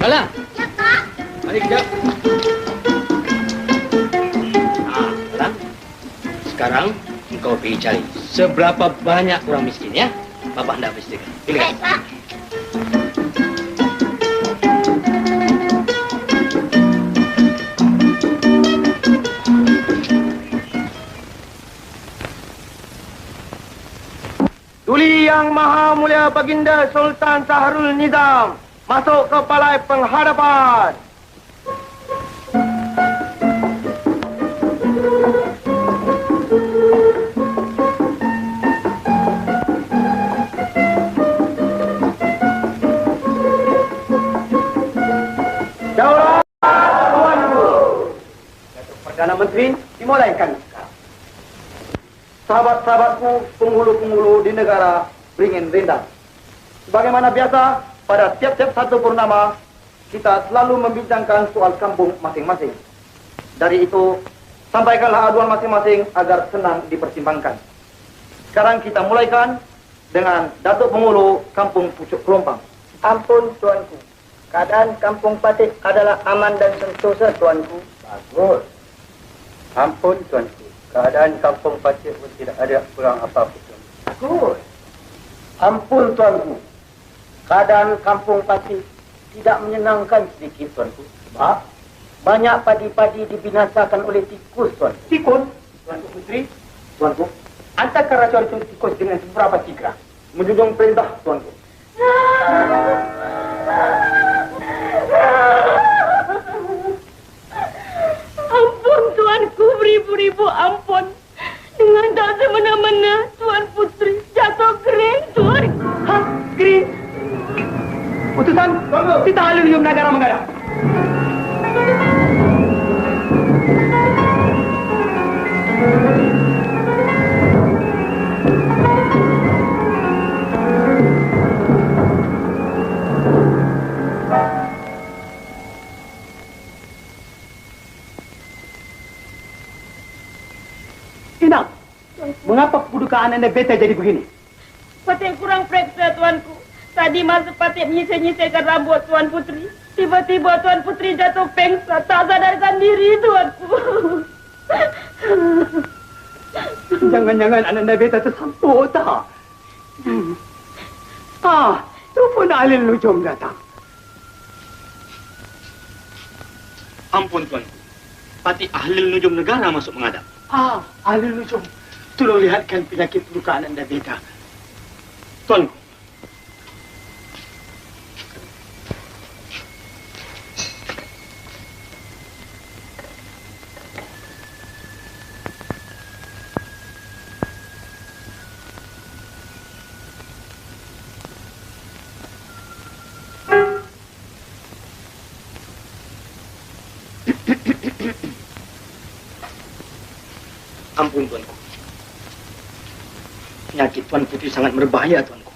Dalang. Ya, Pak. Mari kejap. Dalang. Sekarang engkau pergi cari seberapa banyak orang miskin ya. Bapak hendak pastikan. Pilih. Baik, Pak. Tuli Yang Maha Mulia Baginda Sultan Syahrul Nizam masuk ke balai penghadapan. Daulat Tuanku. Datuk Perdana Menteri dimulaikan sekarang. Sahabat-sahabatku, penghulu-penghulu di negara Beringin Rendang. Sebagaimana biasa, pada tiap-tiap satu purnama, kita selalu membincangkan soal kampung masing-masing. Dari itu, sampaikanlah aduan masing-masing agar senang dipertimbangkan. Sekarang kita mulaikan dengan Datuk Penghulu Kampung Pucuk Kelompang. Ampun, Tuanku. Keadaan Kampung Patik adalah aman dan sentosa, Tuanku. Bagus. Ampun, Tuanku. Keadaan Kampung Patik pun tidak ada kurang apa-apa, Tuanku. Bagus. Ampun, Tuanku. Keadaan Kampung Patik tidak menyenangkan sedikit, Tuanku. Sebab? Banyak padi-padi dibinasakan oleh tikus, Tuanku. Tikus, Tuanku Putri. Tuanku, antarkan racun tikus dengan beberapa tigra. Menjunjung perintah, Tuanku. Ampun, Tuanku, beribu-ribu ampun. Dengan tak semena-mena, Tuan Putri jatuh kering, Tuanku. Hah? Kering? Utusan, kita ahli nujum negara menghadap. Inang, mengapa kedudukan anda beta jadi begini? Patik kurang periksa, Tuanku. Tadi masa Patik menyisir-nyisirkan rambut Tuan Putri, tiba-tiba Tuan Putri jatuh pengsan, tak sadarkan diri, Tuanku. Jangan-jangan anda beta tersampuk tak? Rupanya ahli nujum datang. Ampun tuanku. Patik ahli nujum negara masuk menghadap. Ahli nujum. Tolong lihatkan penyakit lukaan anda beta. Tuanku. Ampun tuanku. Penyakit Tuan Putri sangat berbahaya tuanku.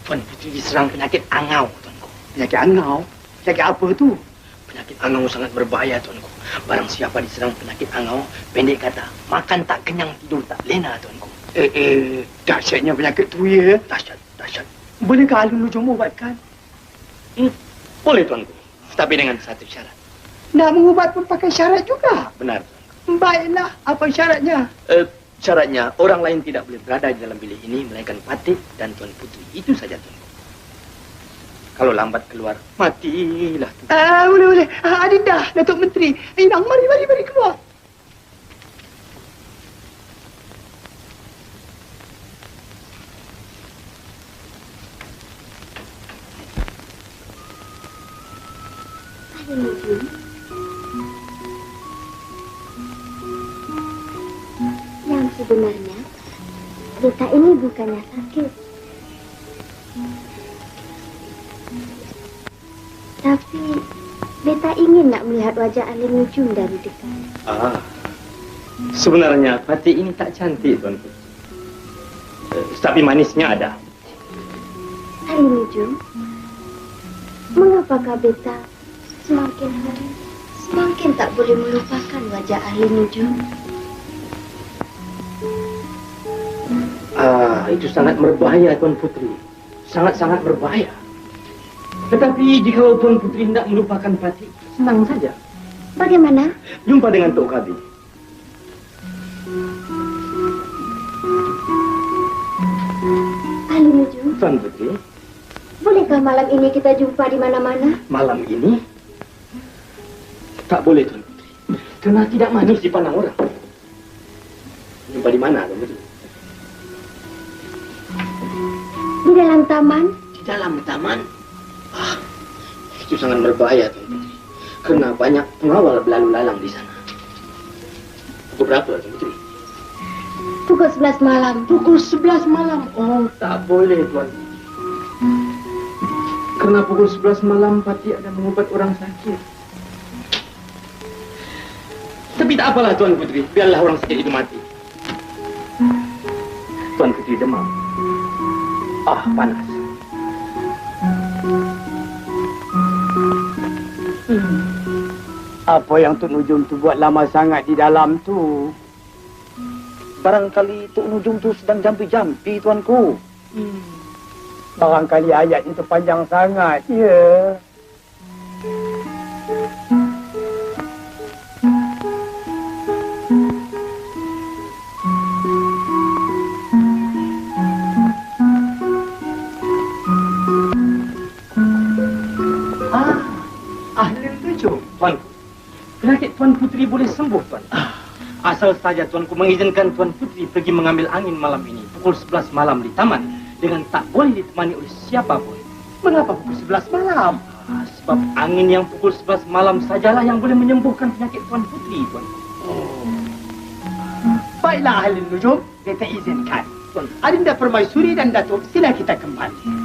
Tuan Putri diserang penyakit angau tuanku. Penyakit angau? Penyakit apa tu? Penyakit angau sangat berbahaya tuanku. Barang siapa diserang penyakit angau, pendek kata, makan tak kenyang, tidur tak lena tuanku. Dahsyatnya penyakit tu ya. Dahsyat, dahsyat. Bolehkah ahli nujum ubatkan? Boleh tuanku. Tapi dengan satu syarat. Nak mengubat pun pakai syarat juga. Benar tuan. Baiklah, apa syaratnya? Syaratnya, orang lain tidak boleh berada di dalam bilik ini, melainkan Patih dan Tuan Putri. Itu saja, Tuan. Kalau lambat keluar, matilah. Boleh. Adinda, Datuk Menteri. Inang, mari keluar. Yang sebenarnya, Beta ini bukannya sakit. Tapi, Beta ingin nak melihat wajah Ali Nujum dari dekat. Sebenarnya Patih ini tak cantik, Tuan Putri. Tapi manisnya ada. Ali Nujum, mengapakah Beta semakin hari semakin tak boleh melupakan wajah Ali Nujum? Itu sangat berbahaya, Tuan Putri. Sangat-sangat berbahaya. Tetapi jika Tuan Putri tidak melupakan Patih, senang saja. Bagaimana? Jumpa dengan Tok Kabi. Ali Nujum, Tuan Putri, bolehkah malam ini kita jumpa di mana-mana? malam ini tak boleh, Tuan Putri. Karena tidak manis dipandang orang. Jumpa di mana, Tuan Putri? Di dalam taman? Di dalam taman? Itu sangat berbahaya, Tuan Putri. Karena banyak pengawal berlalu lalang di sana. Pukul berapa, Tuan Putri? Pukul 11 malam. Pukul 11 malam? Oh, tak boleh, Tuan. Karena pukul 11 malam Patih ada mengubat orang sakit. Tapi tak apalah, Tuan Putri. Biarlah orang sakit itu mati. Tuan Putri demam. Panas. Apa yang Tok Nujum tu buat lama sangat di dalam tu? Barangkali Tok Nujum tu sedang jampi-jampi, tuanku. Barangkali ayat itu panjang sangat, ya. Tuan, penyakit Tuan Putri boleh sembuh, Tuan. Asal saja Tuanku mengizinkan Tuan Putri pergi mengambil angin malam ini, pukul 11 malam di taman, dengan tak boleh ditemani oleh siapapun. Mengapa pukul 11 malam? Sebab angin yang pukul 11 malam sajalah yang boleh menyembuhkan penyakit Tuan Putri, Tuan. Baiklah, Ahli Nujum, Beta izinkan. Tuan. Adinda Permaisuri dan Datuk, sila kita kembali.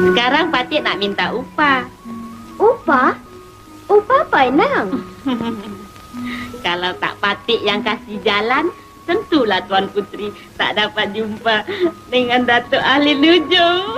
Sekarang Patih nak minta upah. Upah? Upah apa, Inang? Kalau tak Patih yang kasih jalan, tentulah Tuan Putri tak dapat jumpa dengan Datuk Ali Nujum.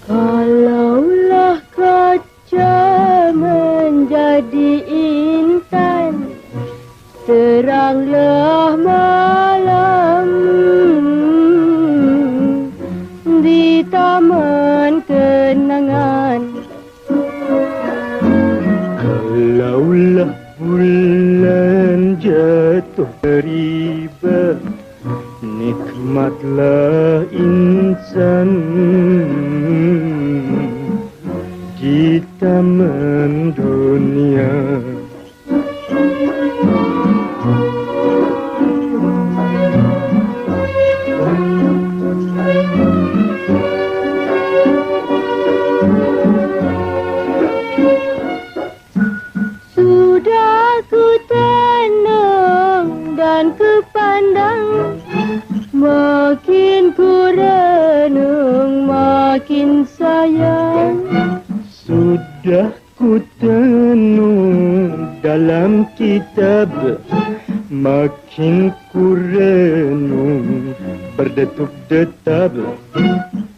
Kalaulah kaca menjadi intan, teranglah malam di taman kenangan. Kalaulah bulan jatuh riba, nikmatlah insan di taman dunia. sayang. Sudah ku tenung dalam kitab, makin ku renung berdetuk-detab.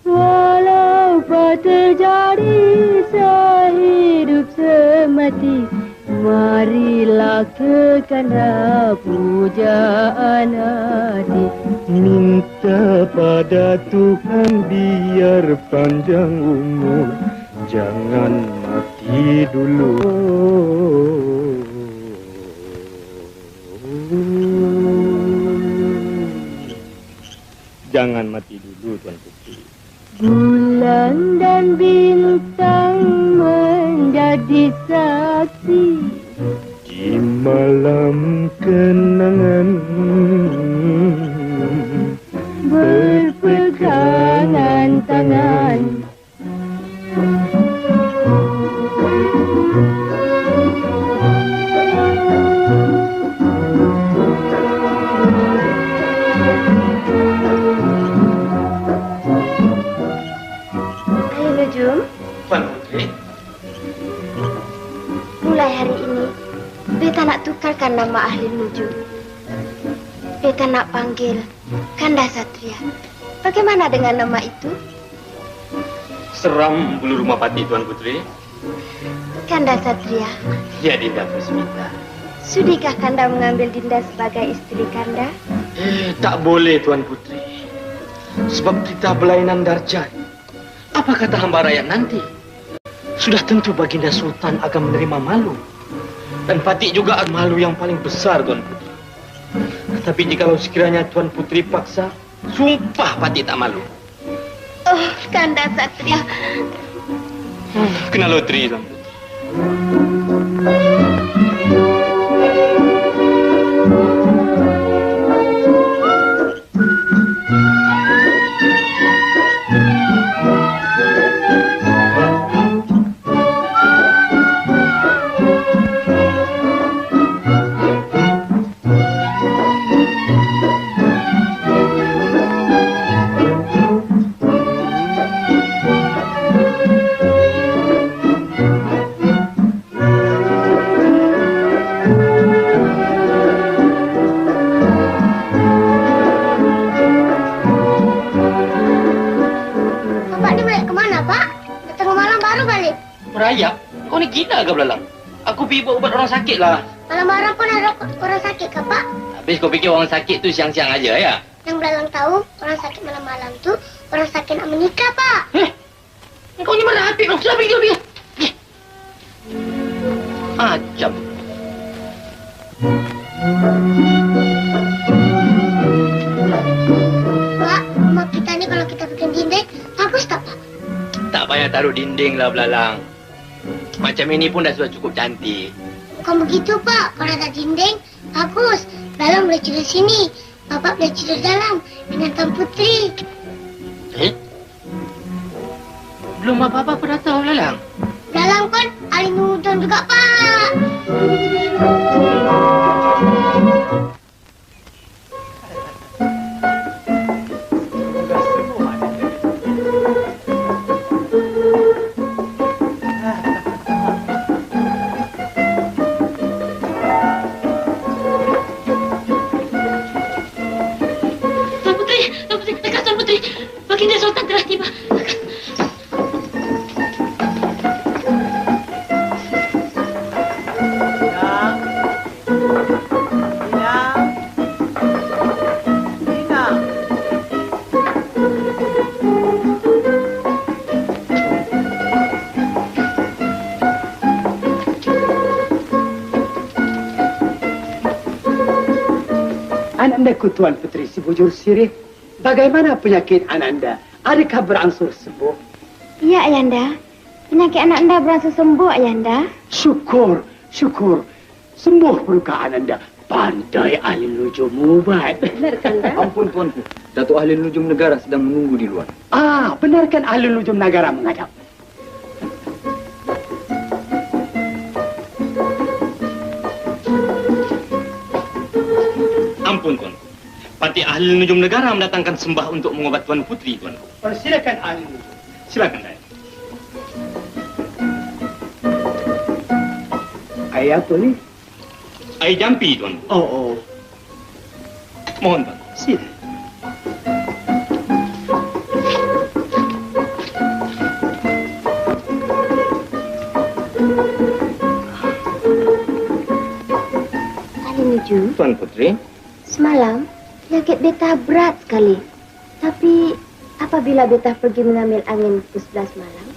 Walau apa terjadi sehidup semati, marilah kekanda pujaan hati. Minta pada Tuhan biar panjang umur, jangan mati dulu. Jangan mati dulu, Tuan Putri. Bulan dan bintang menjadi saksi di malam kenangan, berpegangan tangan. Tuan Putri, mulai hari ini, beta nak tukarkan nama ahli nujum. Beta nak panggil Kanda Satria. Bagaimana dengan nama itu? seram bulu rumah pati, Tuan Putri. Kanda Satria. Ya, Dinda Pusmita. Sudikah Kanda mengambil Dinda sebagai istri Kanda? Tak boleh, Tuan Putri. Sebab kita berlainan darjat. Apa kata hamba rakyat nanti? Sudah tentu Baginda Sultan akan menerima malu. Dan Patik juga malu yang paling besar, Tuan Putri. Tapi jikalau sekiranya Tuan Putri paksa, sumpah Patik tak malu. Oh, Kanda Satria. Kena loteri, Tuan Putri. Merayap? Kau ni gila ke belalang? Aku pergi buat ubat orang sakit lah. Malam-malam pun ada orang sakit ke, Pak? Habis kau fikir orang sakit tu siang-siang aja ya? Yang belalang tahu, orang sakit malam-malam tu orang sakit nak menikah, Pak. Kau ni mana hati? Sudah pergi. Macam. Pak, rumah kita ni kalau kita bikin dinding, bagus tak, Pak? Tak payah taruh dinding lah belalang. Macam ini pun dah sudah cukup cantik. Bukan begitu, Pak. Kalau ada dinding, bagus. Belalang boleh tidur sini. Bapak boleh tidur dalam dengan Tuan Putri. Belum apa-apa pun dah tahu belalang. Belalang pun ahli nujum juga, Pak. Baginda Sultan telah tiba. Anandaku Tuan Putri si Bujur Sirih, bagaimana penyakit Ananda? Adakah berangsur sembuh? Ya, Ayanda. Penyakit anak anda berangsur sembuh, Ayanda. Syukur. Sembuh peluka Ananda. Pandai ahli nujum ubat. Benar, Kanda? Ampun, Tuanku. Datuk Ahli Nujum Negara sedang menunggu di luar. Benarkan ahli nujum negara menghadap? Ampun, Tuanku. Pati ahli nujum negara mendatangkan sembah untuk mengobat Tuan Putri, Tuanku. Silakan ahli nujum. Silakan, Daya. Air apa ni? Air jampi, Tuan. Oh. Mohon, Tuan. Sila. Nuju, Tuan Putri. semalam penyakit beta berat sekali. Tapi apabila beta pergi mengambil angin pukul 11 malam,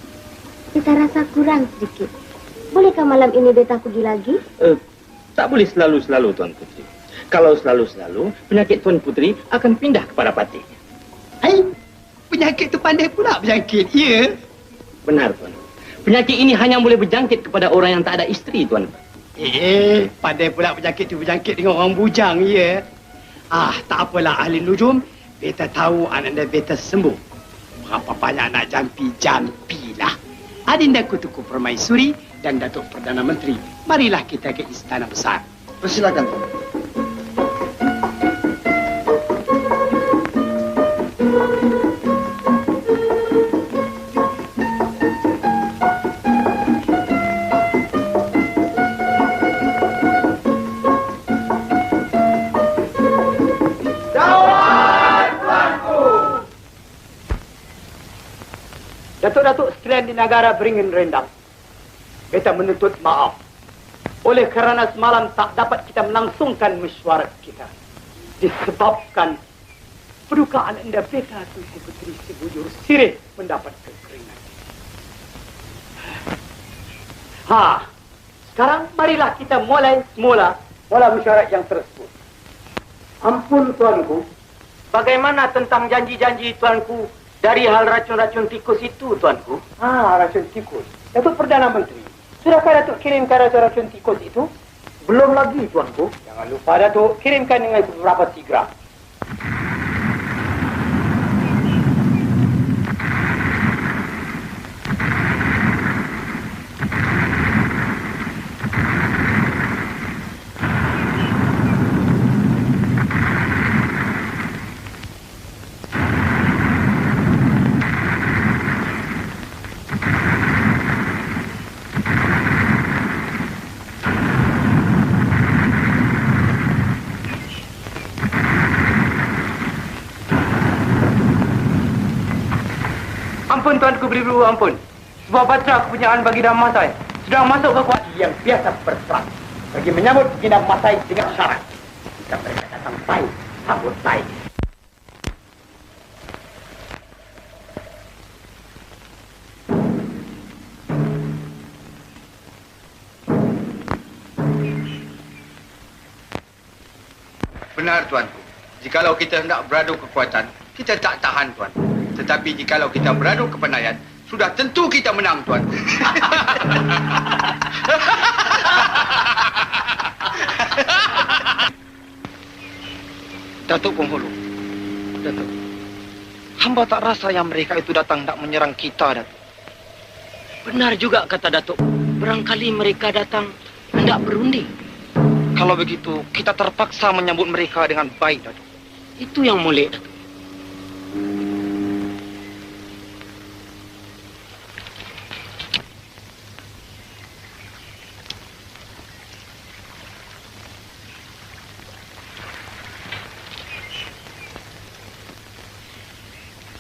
beta rasa kurang sedikit. Bolehkah malam ini beta pergi lagi? Tak boleh selalu-selalu, Tuan Putri. Kalau selalu-selalu, penyakit Tuan Putri akan pindah kepada Patih. Hai, penyakit tu pandai pula berjangkit, ya? Benar, Tuan. Penyakit ini hanya boleh berjangkit kepada orang yang tak ada isteri, Tuan. Pandai pula penyakit tu berjangkit dengan orang bujang, ya? Tak apalah ahli nujum. Beta tahu anda beta sembuh. Berapa banyak nak jampi-jampilah. Adinda Kutuku Permaisuri dan Datuk Perdana Menteri. Marilah kita ke Istana Besar. Persilakan, Tuan. Datuk-datuk sekalian di negara beringin rendang. Beta menuntut maaf. Oleh kerana semalam tak dapat kita melangsungkan mesyuarat kita. Disebabkan perdukaan anda beta Tunku Puteri Si Bujur Sireh mendapat kekeringan. Sekarang marilah kita mulai semula mesyuarat yang tersebut. Ampun tuanku, bagaimana tentang janji-janji tuanku dari hal racun-racun tikus itu, tuanku? Racun tikus. Datuk Perdana Menteri, sudahkah Datuk kirimkan racun-racun tikus itu? Belum lagi, tuanku. Jangan lupa, Datuk, kirimkan dengan beberapa tigra. Ampun tuanku beribu ampun. Sebuah batra kepunyaan Baginda Masai sedang masuk ke kuat yang biasa berperang bagi menyambut Baginda Masai dengan syarat. Jika mereka datang baik, sambut baik. Benar tuanku. Jikalau kita hendak beradu kekuatan, kita tak tahan tuanku. Tetapi jikalau kita beradu kepandaian, sudah tentu kita menang, tuan. Datuk Penghulu. Datuk. Hamba tak rasa yang mereka itu datang nak menyerang kita, Datuk. Benar juga kata Datuk. Barangkali mereka datang hendak berunding. Kalau begitu, kita terpaksa menyambut mereka dengan baik, Datuk. Itu yang molek, Datuk.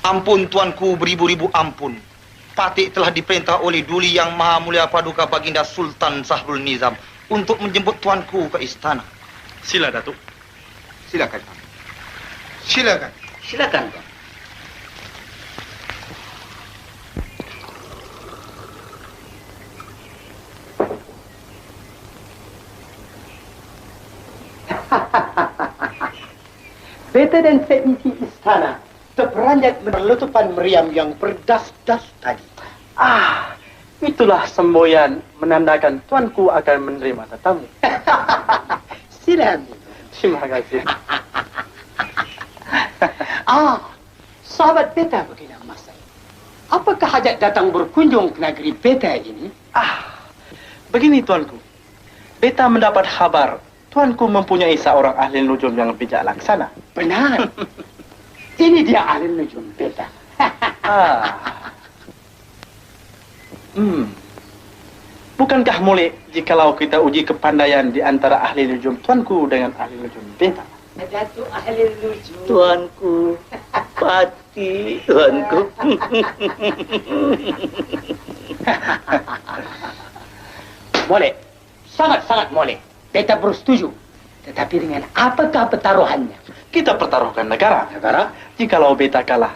Ampun tuanku beribu-ribu ampun. Patih telah diperintah oleh Duli Yang Maha Mulia Paduka Baginda Sultan Sahrul Nizam untuk menjemput tuanku ke istana. Sila, Datuk. Silakan. Silakan. Silakan, Tuan. Beta dan teknisi istana terperanjat menerletupan meriam yang berdas-das tadi. Itulah semboyan menandakan tuanku akan menerima tetamu. Sila. Terima kasih. Sahabat beta Baginda Masai. Apakah hajat datang berkunjung ke negeri beta ini? Begini tuanku. Beta mendapat kabar tuanku mempunyai seorang ahli nujum yang bijak laksana. Benar. Ini dia ahli nujum beta. Bukan Bukankah boleh jikalau kita uji kepandaian di antara ahli nujum tuanku dengan ahli nujum beta? Datuk ahli nujum. Tuanku, Pati, tuanku. Boleh. Sangat-sangat boleh. Beta bersetuju. Tetapi dengan apakah pertaruhannya? Kita pertaruhkan negara. Negara? Jikalau beta kalah,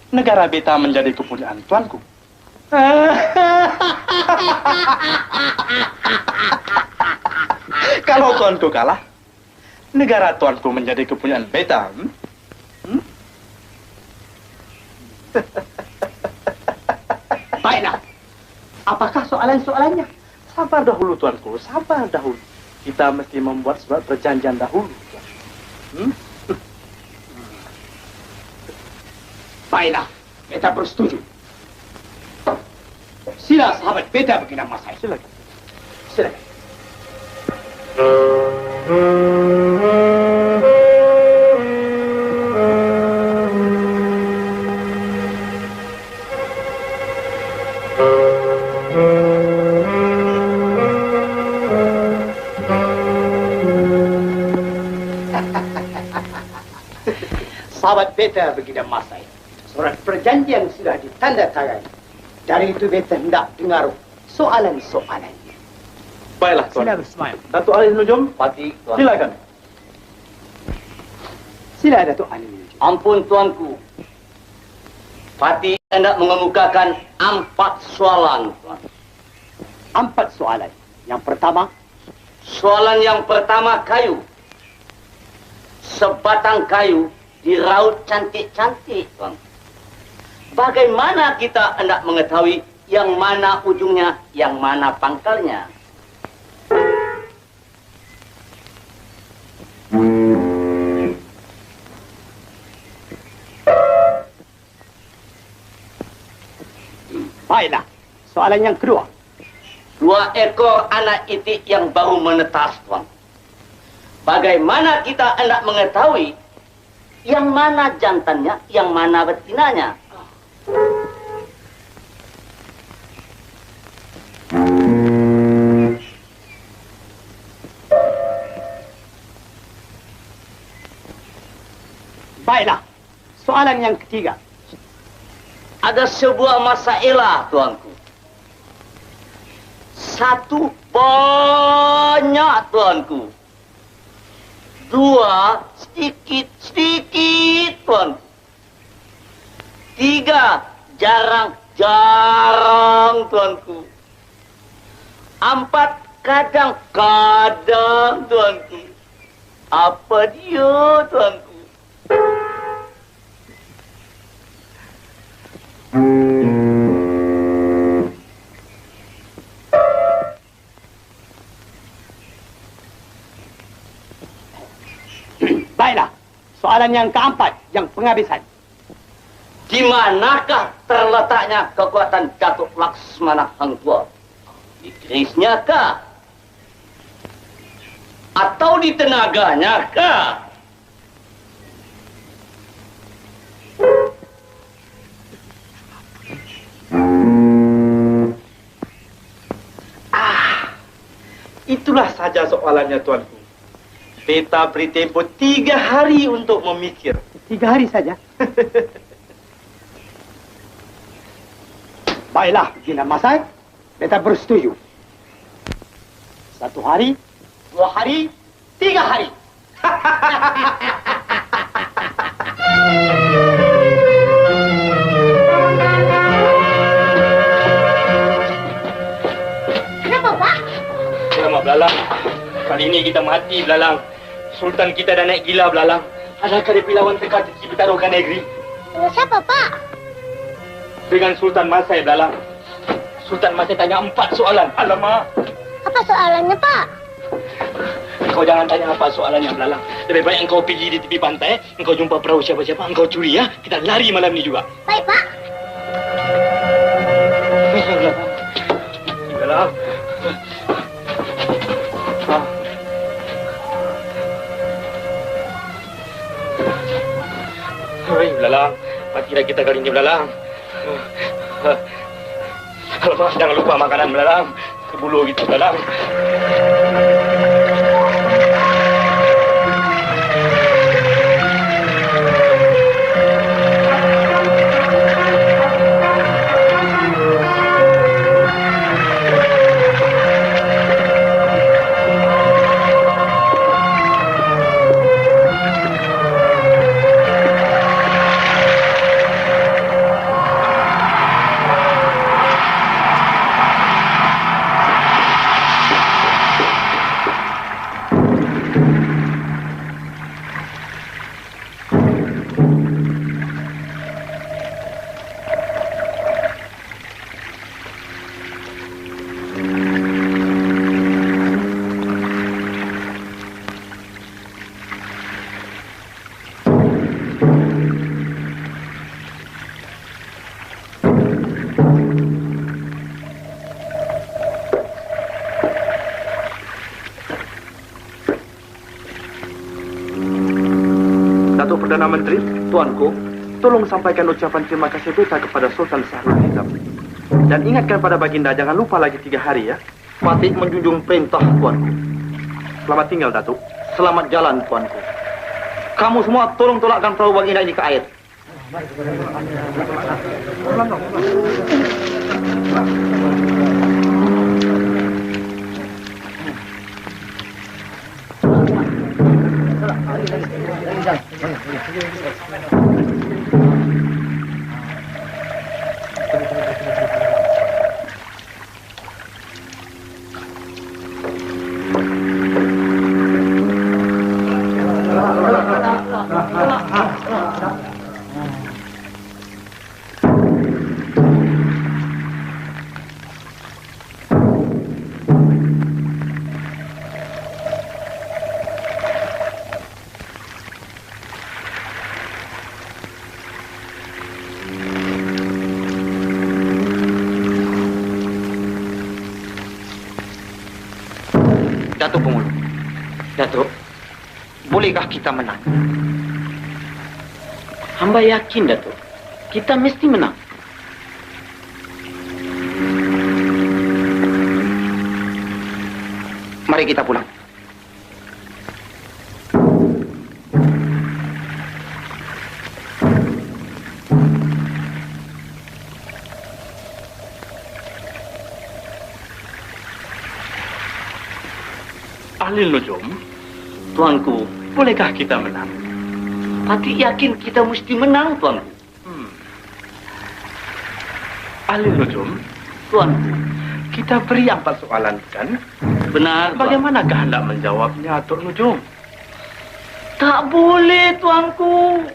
negara beta menjadi kepunyaan tuanku. Kalau tuanku kalah, negara tuanku menjadi kepunyaan beta. Baiklah. Apakah soalan-soalannya? Sabar dahulu tuanku, sabar dahulu. Kita mesti membuat surat perjanjian dahulu. Baiklah, beta bersetuju. Sila sahabat beta begini sama saya. Silakan. Silakan. Sahabat beta begini sama saya. Surat perjanjian sudah ditandatangani. Dari itu beta hendak dengar soalan-soalannya. Baiklah tuan. Sila bersemayam. Datuk ahli nujum, Pati, tuan. silakan. Sila Datuk ahli nujum. Ampun tuanku. Pati hendak mengemukakan 4 soalan, tuan. 4 soalan. Yang pertama, Soalan yang pertama kayu. Sebatang kayu diraut cantik-cantik, tuan. Bagaimana kita hendak mengetahui yang mana ujungnya, yang mana pangkalnya? baiklah. Soalan yang kedua. 2 ekor anak itik yang baru menetas, tuan. Bagaimana kita hendak mengetahui yang mana jantannya, yang mana betinanya? Baiklah. Soalan yang ketiga. Ada sebuah masalah, tuanku. 1 banyak, tuanku. 2 sedikit-sedikit, tuanku. 3 jarang-jarang, tuanku. 4 kadang-kadang, tuanku. Apa dia, tuanku? Baiklah. Soalan yang keempat, yang penghabisan. Di manakah terletaknya kekuatan Datuk Laksmana Hang Tuah? Di kerisnya kah? Atau di tenaganya kah? Itulah saja soalannya tuanku. Beta beri tempo 3 hari untuk memikir. 3 hari saja. Baiklah, gila masai. Beta bersetuju. 1 hari, 2 hari, 3 hari. Kenapa, Pak? Alamak, Belalang. Kali ini kita mati, Belalang. Sultan kita dah naik gila, Belalang. Adakah dia pergi lawan teka-teki pertaruhkan negeri? Dengan siapa, Pak? Dengan Sultan Masai, Belalang. Sultan Masai tanya 4 soalan. Alamak. Apa soalannya, Pak? Kau jangan tanya apa soalannya, Belalang. Lebih baik engkau pergi di tepi pantai, engkau jumpa perahu siapa-siapa, engkau curi, ya. Kita lari malam ni juga. Baik, Pak. Belalang. Hei, Belalang. Matilah kita kali ini, Belalang. Alamak, jangan lupa makanan, Belalang. bulu gitu dalam. Datuk Perdana Menteri, Tuanku, tolong sampaikan ucapan terima kasih beta kepada Sultan Sahrul Nizam. Dan ingatkan pada Baginda, jangan lupa lagi 3 hari ya. Patih menjunjung perintah, Tuanku. Selamat tinggal, Datuk. Selamat jalan, Tuanku. Kamu semua tolong tolakkan perahu Baginda ini ke air. Datuk Pemulu. Datuk, bolehkah kita menang? Hamba yakin, Datuk. Kita mesti menang. Mari kita pulang. Ahli Nujum, Tuanku, bolehkah kita menang? Patih yakin kita mesti menang, Tuanku. Ahli Nujum, Tuanku, kita beri 4 soalan, kan? Benar, Tuan. Bagaimanakah hendak menjawabnya, Tok Nujum? Tak boleh, Tuanku.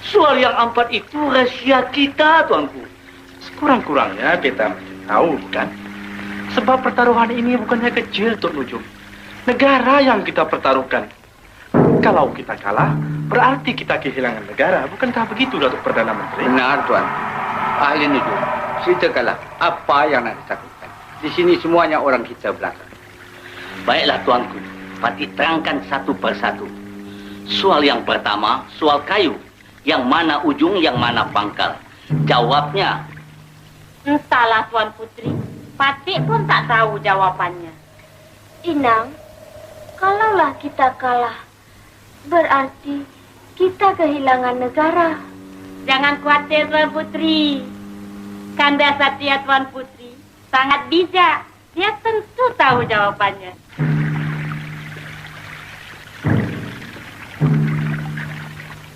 Soal yang 4 itu rahasia kita, Tuanku. Sekurang-kurangnya kita mesti tahu, bukan? Sebab pertaruhan ini bukannya kecil, Tok Nujum. Negara yang kita pertaruhkan. Kalau kita kalah, berarti kita kehilangan negara. Bukankah begitu, Datuk Perdana Menteri? Benar, Tuan. Ahli Nujum, ceritakanlah apa yang nak ditakutkan. Di sini semuanya orang kita belakang. Baiklah, Tuanku. Patih terangkan satu persatu. Soal yang pertama, soal kayu. Yang mana ujung, yang mana pangkal. Jawabnya. Entahlah, Tuan Putri. Patih pun tak tahu jawabannya. Inang, kalaulah kita kalah, berarti kita kehilangan negara. Jangan khawatir, Tuan Putri. Kanda Satria Tuan Putri sangat bijak. Dia tentu tahu jawabannya.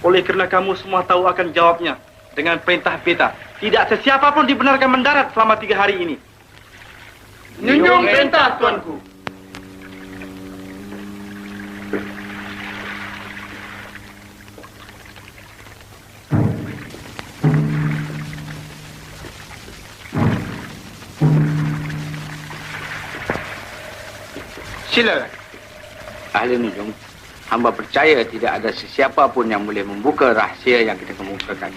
Oleh kerana kamu semua tahu akan jawabnya, dengan perintah beta, tidak sesiapa pun dibenarkan mendarat selama 3 hari ini. Junjung perintah, Tuanku. Silakan. Ahli Nujum, hamba percaya tidak ada sesiapa pun yang boleh membuka rahsia yang kita kemukakan.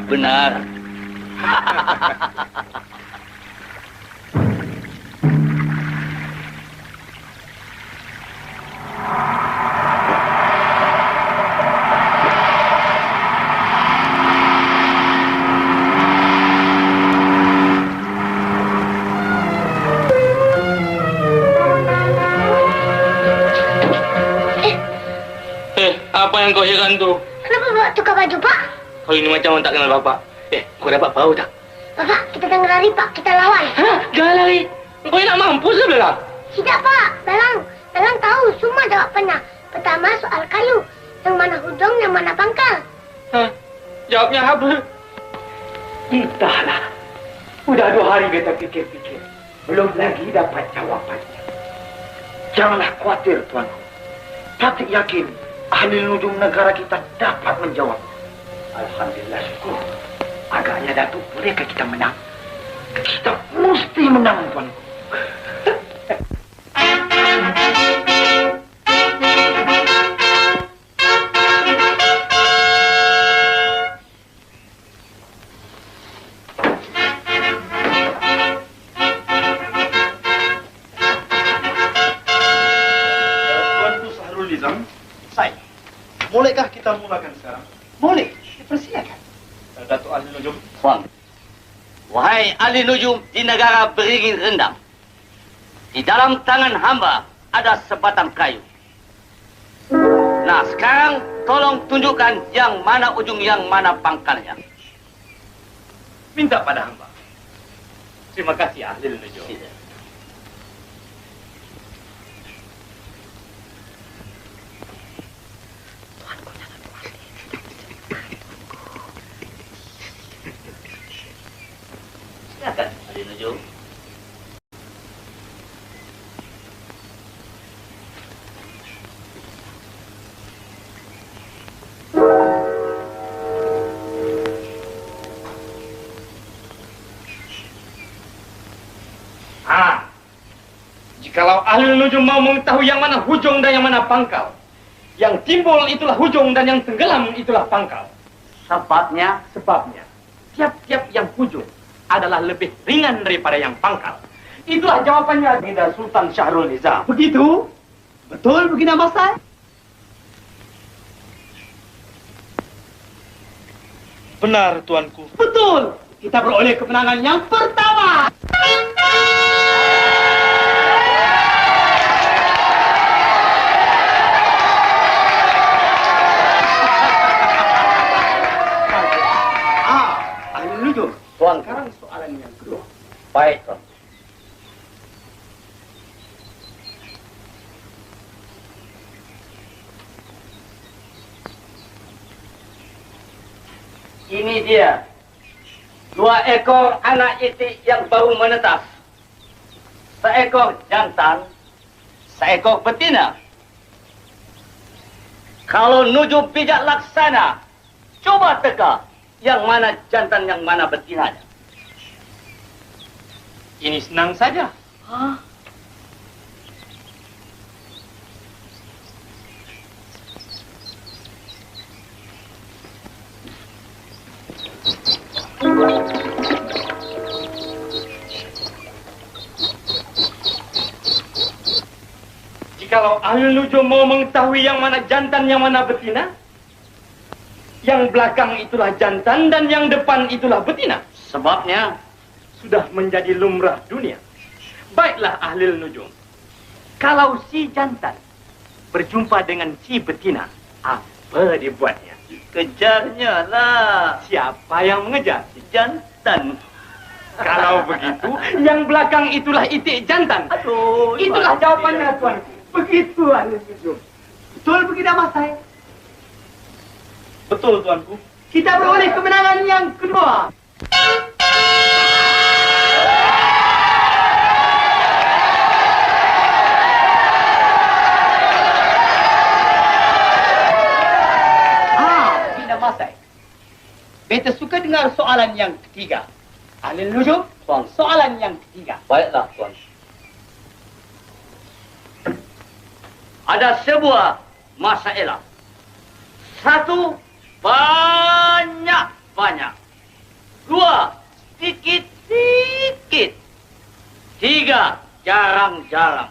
Benar. yang kau heran tu? Kenapa bawa tukar baju, Pak? Kau ini macam orang tak kenal bapak. Kau dapat tahu tak? Bapak, kita jangan lari, Pak. Kita lawan. Jangan lari. Kau nak mampus ke Belalang? Tidak, Pak. Dalang tahu semua jawapannya. Pertama, soal kayu. Yang mana hujung, yang mana pangkal. Jawabnya apa? Entahlah. Udah 2 hari kita fikir-fikir. Belum lagi dapat jawapannya. Janganlah khawatir, Tuanku. Patik yakin ahli nujum negara kita dapat menjawab. Alhamdulillah, syukur. Agaknya Datuk, bolehkah kita menang? Kita mesti menang, Tuanku. Bolehkah kita mulakan sekarang? Boleh, dipersilakan. Datuk Ahli Nujum. Tuan, wahai ahli nujum di negara beringin rendam, di dalam tangan hamba ada sebatang kayu. Nah, sekarang tolong tunjukkan yang mana ujung, yang mana pangkalnya. Minta pada hamba. Terima kasih ahli nujum. Silakan, ahli nujum. Jikalau ahli nujum mau mengetahui yang mana hujung dan yang mana pangkal, yang timbul itulah hujung dan yang tenggelam itulah pangkal. Sebabnya, tiap-tiap yang hujung adalah lebih ringan daripada yang pangkal. Itulah jawabannya Baginda Sultan Syahrul Nizam. Begitu? Betul, Baginda Masai? Benar, Tuanku. Betul. Kita beroleh kemenangan yang pertama. Tuan, sekarang soalan yang kedua. Baik, Tuan. Ini dia 2 ekor anak itik yang baru menetas. Seekor jantan, seekor betina. Kalau nujum bijak laksana, coba teka yang mana jantan, yang mana betinanya. Ini senang saja. Jikalau ahli nujum mau mengetahui yang mana jantan, yang mana betina, yang belakang itulah jantan dan yang depan itulah betina. Sebabnya sudah menjadi lumrah dunia. Baiklah ahli nujum, kalau si jantan berjumpa dengan si betina, apa dibuatnya? Kejarnya lah. Siapa yang mengejar? Si jantan. Kalau begitu, yang belakang itulah itik jantan. Aduh, itulah jawabannya, Tuan. Begitu, ahli nujum. Betul, Baginda Masai? Betul, Tuanku. Kita beroleh kemenangan yang kedua. Baginda Masai, beta suka dengar soalan yang ketiga. Ahli nujum, soalan yang ketiga. Baiklah, Tuan. Ada sebuah masalah. 1, banyak-banyak. 2, sedikit-sedikit. 3, jarang-jarang.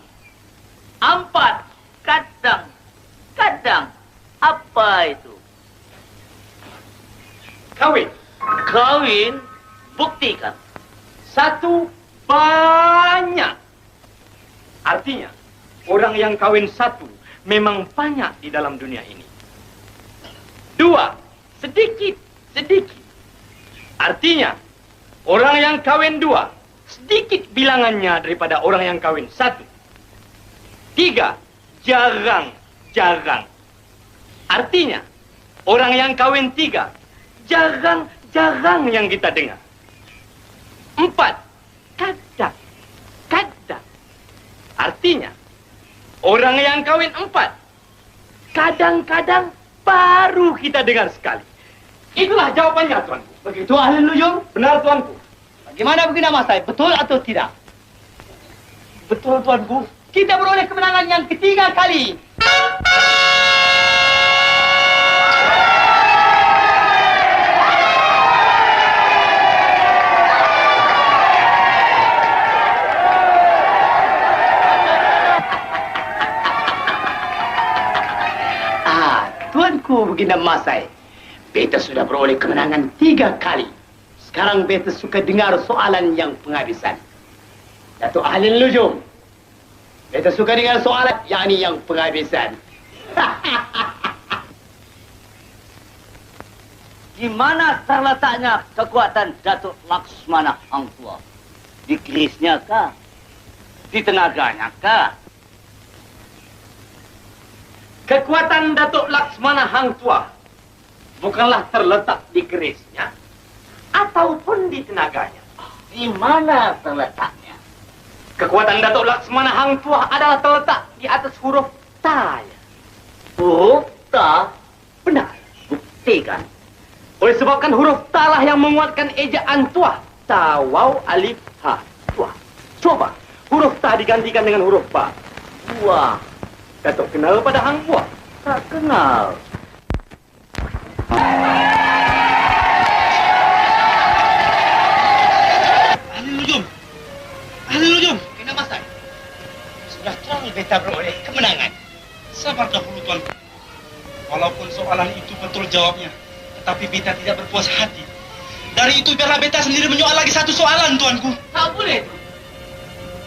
4, kadang-kadang. Apa itu? Kawin. Kawin? Buktikan. 1, banyak. Artinya, orang yang kawin 1 memang banyak di dalam dunia ini. 2, sedikit. Artinya, orang yang kawin 2, sedikit bilangannya daripada orang yang kawin 1. 3, jarang. Artinya, orang yang kawin 3, jarang yang kita dengar. 4, kadang. Artinya, orang yang kawin 4, kadang-kadang baru kita dengar sekali. Itulah jawabannya, tuanku. Begitu ahli nujum? Benar, tuanku. Bagaimana begini Mas Said? Betul atau tidak? Betul, tuanku. Kita beroleh kemenangan yang ketiga kali. Tuanku Baginda Mas Said, beta sudah beroleh kemenangan 3 kali. Sekarang beta suka dengar soalan yang penghabisan. Datuk Ahli Nujum, beta suka dengar soalan yakni yang penghabisan. Di mana terletaknya kekuatan Datuk Laksmana Hang Tuah? Di kerisnya kah? Di tenaganya kah? Kekuatan Datuk Laksmana Hang Tuah bukanlah terletak di kerisnya ataupun di tenaganya. Di mana terletaknya? Kekuatan Datuk Laksmana Hang Tuah adalah terletak di atas huruf Ta. Huruf Ta? Benar. Buktikan. Oleh sebabkan huruf Ta lah yang menguatkan ejaan Tuah. Ta, waw, alif, ha. Tuah. Coba huruf Ta digantikan dengan huruf Ba. Wah. Datuk kenal pada Hang Tuah? Tak kenal. Ahli Nujum. Kena Mas Said. Sudah terang beta beroleh kemenangan. Sabar dahulu tuan. Walaupun soalan itu betul jawabnya, tetapi beta tidak berpuas hati. Dari itu biarlah beta sendiri menyoal lagi satu soalan, tuanku. Tak boleh.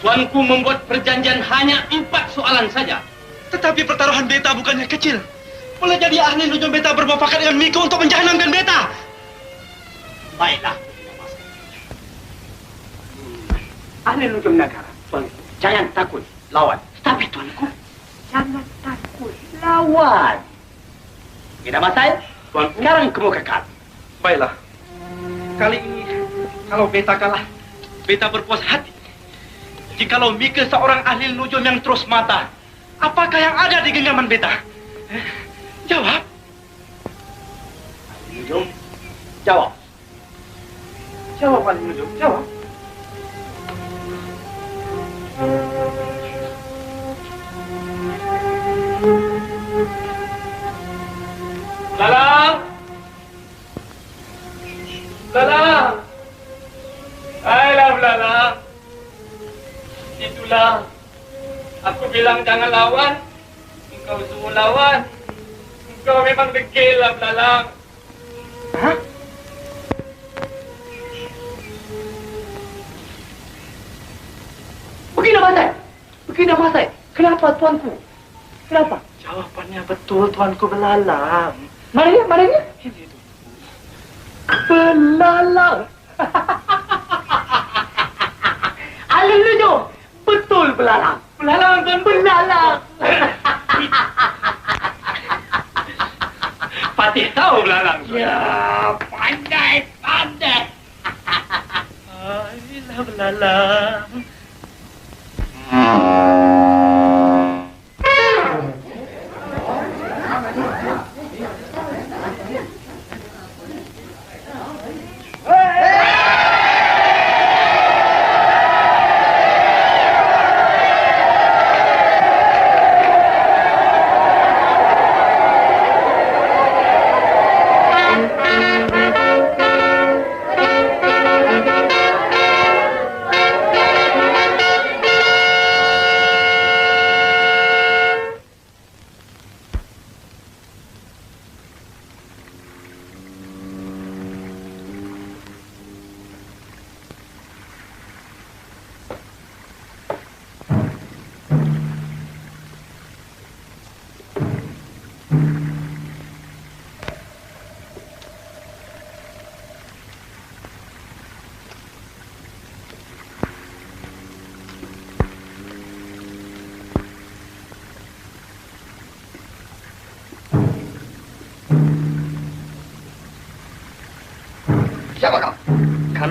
Tuanku membuat perjanjian hanya 4 soalan saja. Tetapi pertaruhan beta bukannya kecil. Boleh jadi ahli nujum beta bermufakat dengan Miko untuk menjahanamkan beta. Baiklah. Ahli nujum negara, tuanku, jangan takut lawan. Tapi tuanku, jangan takut lawan. Kita Mas Said, tuanku, sekarang kamu kekal. Baiklah. Kali ini, kalau beta kalah, beta berpuas hati. Jikalau Mika seorang ahli nujum yang terus mata, apakah yang ada di genggaman beta? Jawab. Ahli nujum, jawab. Jawab, ahli nujum, jawab. Belalang! Belalang! Ayolah belalang. Itulah. Aku bilang jangan lawan. Engkau suruh lawan. Engkau memang degil lah belalang. Hah? Begini Mas Said. Begini Mas Said. Kenapa tuanku? Kenapa? Jawabannya betul, tuanku belalang. Mana dia? Mana dia? Ini tu. Belalang. Ahli nujum. Betul belalang. Belalang dan belalang. Patih tahu belalang. Ya, pandai. Ayolah belalang.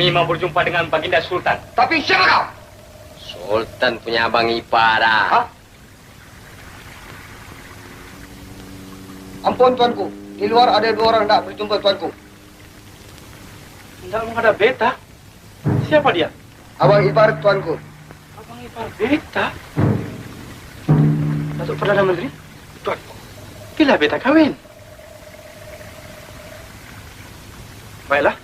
Kami mau berjumpa dengan Baginda Sultan. Tapi siapa kau? Sultan punya abang ipar dah. Ampun tuanku, di luar ada 2 orang nak berjumpa tuanku. Tidak menghadap beta. Siapa dia? Abang ipar tuanku. Abang ipar beta? Datuk Perdana Menteri? Tuanku, bila beta kawin? Baiklah.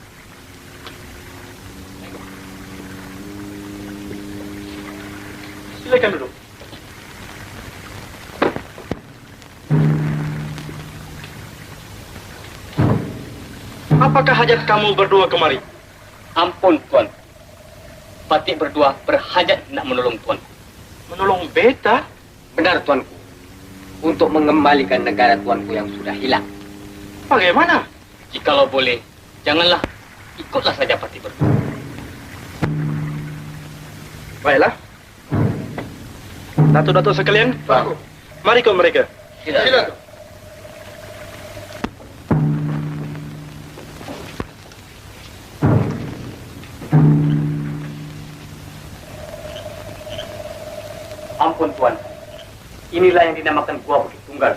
Silakan duduk. Apakah hajat kamu berdua kemari? Ampun, Tuan. Patik berdua berhajat nak menolong Tuan. Menolong beta? Benar, Tuanku. Untuk mengembalikan negara Tuanku yang sudah hilang. Bagaimana? Jikalau boleh, janganlah. Ikutlah saja Patik berdua. Baiklah. Datuk-datuk sekalian, mari ikut mereka. Silakan. Ampun, Tuan. Inilah yang dinamakan Gua Bukit Tunggal.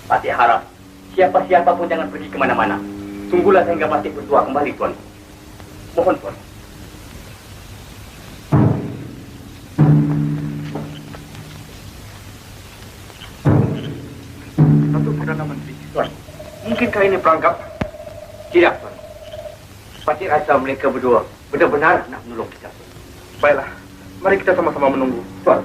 Patik harap, siapa-siapa pun jangan pergi kemana-mana. Tunggulah sehingga Patik berdua kembali, Tuan. Mohon, Tuan. Datuk Perdana Menteri, Tuan. Mungkinkah ini perangkap? Tidak, Tuan. Patik rasa mereka berdua benar-benar nak menolong kita. Baiklah, mari kita sama-sama menunggu. Tuan.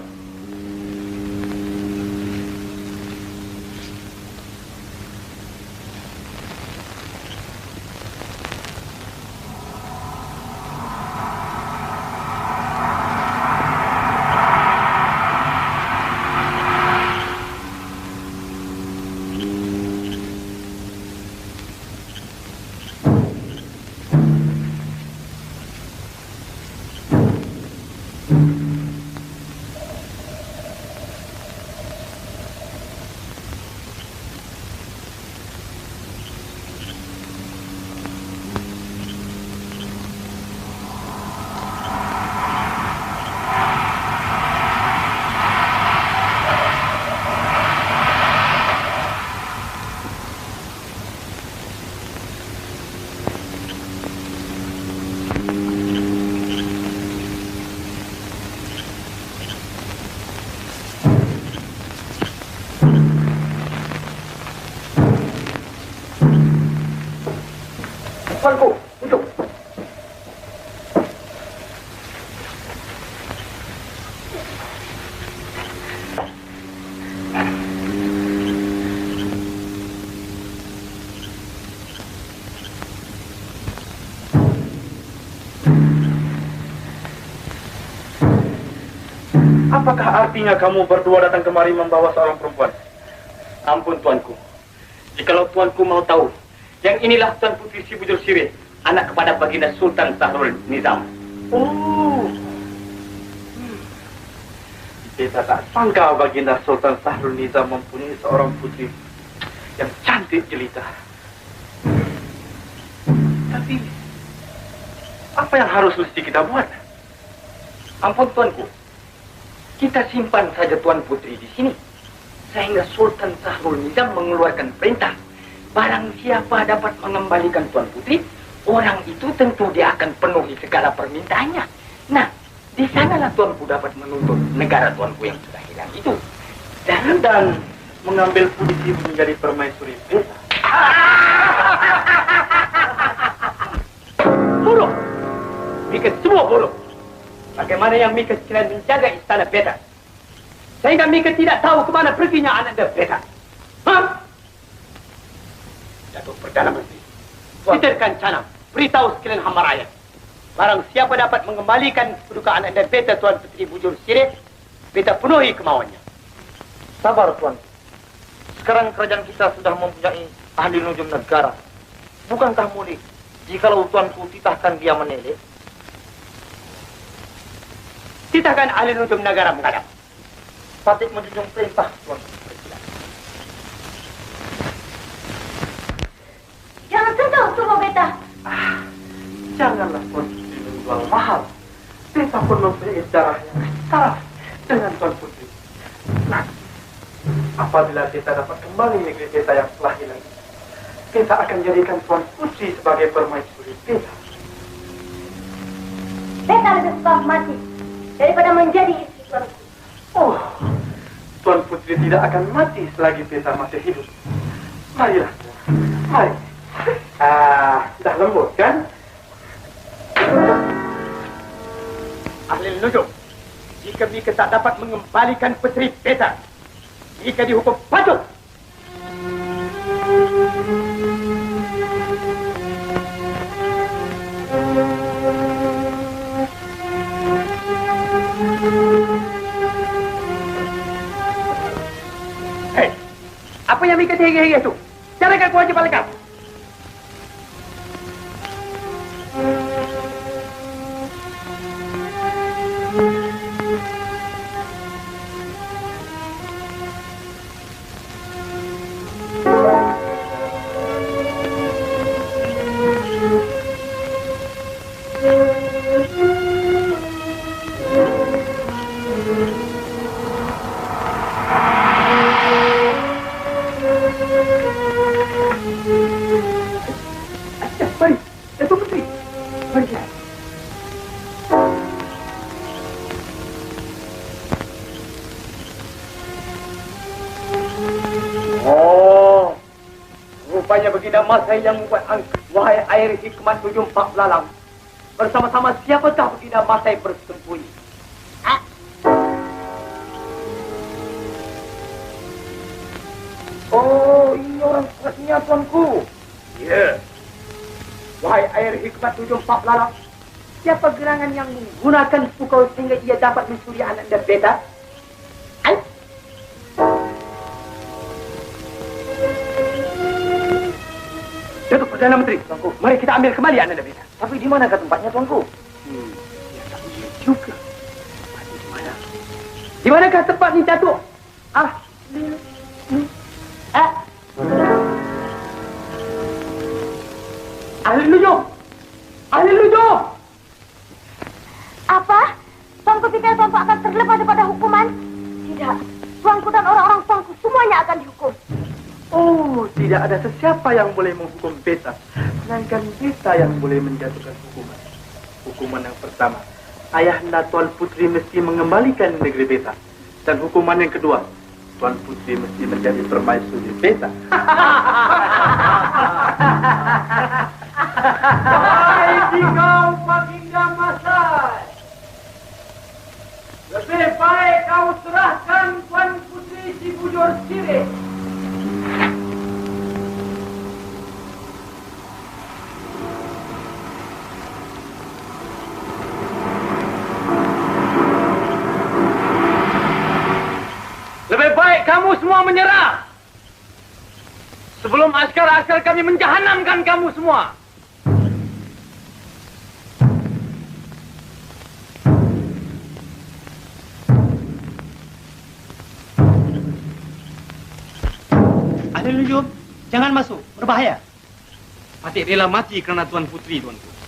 Tuanku, duduk. Apakah artinya kamu berdua datang kemari membawa seorang perempuan? Ampun, Tuanku. Jikalau Tuanku mau tahu, yang inilah Tuan Putri Si Bujur Sirih, anak kepada Baginda Sultan Sahrul Nizam. Oh. Beta tak sangka Baginda Sultan Sahrul Nizam mempunyai seorang putri yang cantik jelita. Tapi, apa yang harus mesti kita buat? Ampun, Tuanku. Kita simpan saja Tuan Putri di sini. Sehingga Sultan Sahrul Nizam mengeluarkan perintah. Barang siapa dapat mengembalikan Tuan Putri, orang itu tentu dia akan penuhi segala permintaannya. Nah, di sanalah Tuanku dapat menuntut negara Tuanku yang sudah hilang itu. Dan mengambil posisi menjadi permaisuri beta. Bodoh! Mika semua bodoh. Bagaimana yang Mika sekalian menjaga istana beta? Sehingga Mika tidak tahu kemana perginya anak beta. Hah? Datuk Perdana Menteri, Peterkan Canam, beritahu sekalian hamba rakyat. Barang siapa dapat mengembalikan kedudukan anak dan beta Tuan Putri Bujur Sirih, beta penuhi kemauannya. Sabar, Tuan. Sekarang kerajaan kita sudah mempunyai ahli nujum negara. Bukankah mudah jikalau Tuanku titahkan dia menelek? Titahkan ahli nujum negara menghadap. Patik menjunjung perintah, Tuan. Jangan sentuh tubuh beta. janganlah Tuan Putri menjual mahal. Beta pun mempunyai darah yang sama dengan Tuan Putri. Nah, apabila Beta dapat kembali negeri Beta yang telah hilang, Beta akan jadikan Tuan Putri sebagai permaisuri Beta. Beta lebih suka mati daripada menjadi istri tuanku. Oh, Tuan Putri tidak akan mati selagi Beta masih hidup. Marilah, mari. Dah lembut kan? Ahli Nujum, jika Mika tak dapat mengembalikan puteri Beta, Mika dihukum patut. Hei, apa yang Mika terhege-hege itu? Carakan kewajiban kau. Rupanya Baginda Masai yang membuat angka. Wahai air hikmat 74 belalang. Bersama-sama siapakah Baginda Masai bersembunyi? Oh, ini orang kuatnya tuanku. Ya. Wahai air hikmat 74 belalang. Siapa gerangan yang menggunakan pukul sehingga ia dapat mencuri anak dan Beta? Datuk Perdana Menteri, tuanku. Mari kita ambil kembali anak dan Beta. Tapi di manakah tempatnya, tuanku? Ya tak boleh juga. Tapi di mana? Di manakah tempat ni, Datuk? Ahli Nujum! Ahli Nujum! Apa? Tuanku pikir tuanku akan terlepas daripada hukuman? Tidak. Tuanku dan orang-orang tuanku semuanya akan dihukum. Oh, tidak ada sesiapa yang boleh menghukum Beta. Melainkan Beta yang boleh menjatuhkan hukuman. Hukuman yang pertama, ayahanda Tuan Putri mesti mengembalikan negeri Beta. Dan hukuman yang kedua, Tuan Putri mesti menjadi permaisuri Beta. Hai kau Baginda Masai. Lebih baik kau serahkan Tuan Putri si Bujur Sirih. Lebih baik kamu semua menyerah sebelum askar-askar kami menjahanamkan kamu semua. Ahli Nujum, jangan masuk, berbahaya. Patik rela mati kerana Tuan Putri, tuanku.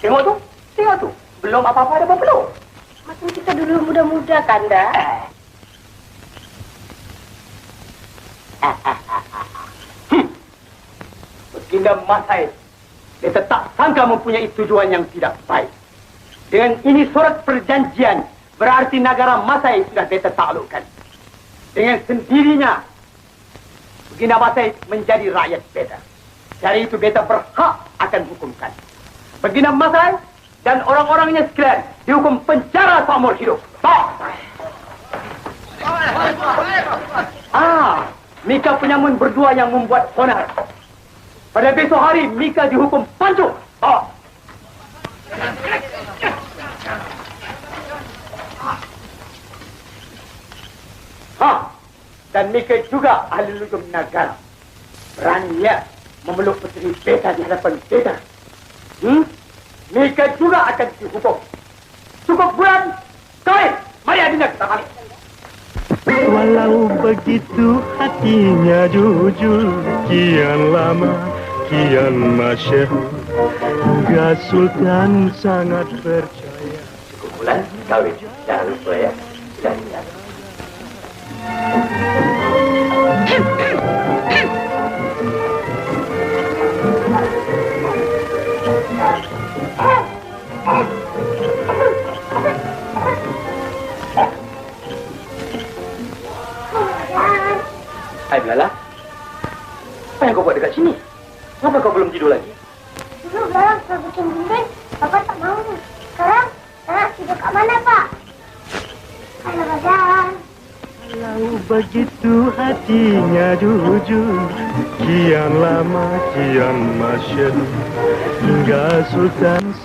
Tengok tu. Belum apa-apa ada berpeluk. Macam kita dulu muda-muda, Kanda. Baginda Masai, beta tak sangka mempunyai tujuan yang tidak baik. Dengan ini surat perjanjian, berarti negara Masai sudah beta taklukkan. Dengan sendirinya, Baginda Masai menjadi rakyat beta. Dari itu beta berhak akan hukumkan. Baginda Masai dan orang-orangnya sekalian dihukum penjara seumur hidup. Mika penyamun berdua yang membuat onar. Pada besok hari, Mika dihukum pancung. Dan Mika juga ahli lujum negara. Berani ya memeluk puteri beta di hadapan beta. Mika juga akan dihukum. Cukup bulan, kawin. Mari adinda kita kawin. Walau begitu hatinya jujur, kian lama, kian masyhur, Gak Sultan sangat percaya. Cukup bulan, kawin. Jangan lupa ya. Sudah lihat. Hai Belala, apa yang kau buat dekat sini? Kenapa kau belum tidur lagi? Dulu Belalang sudah bikin bimbing, Bapak tak mau. Sekarang tidur kat mana, Pak? Halo, Badan. Walau begitu hatinya jujur, kian lama, kian masyhur, hingga Sultan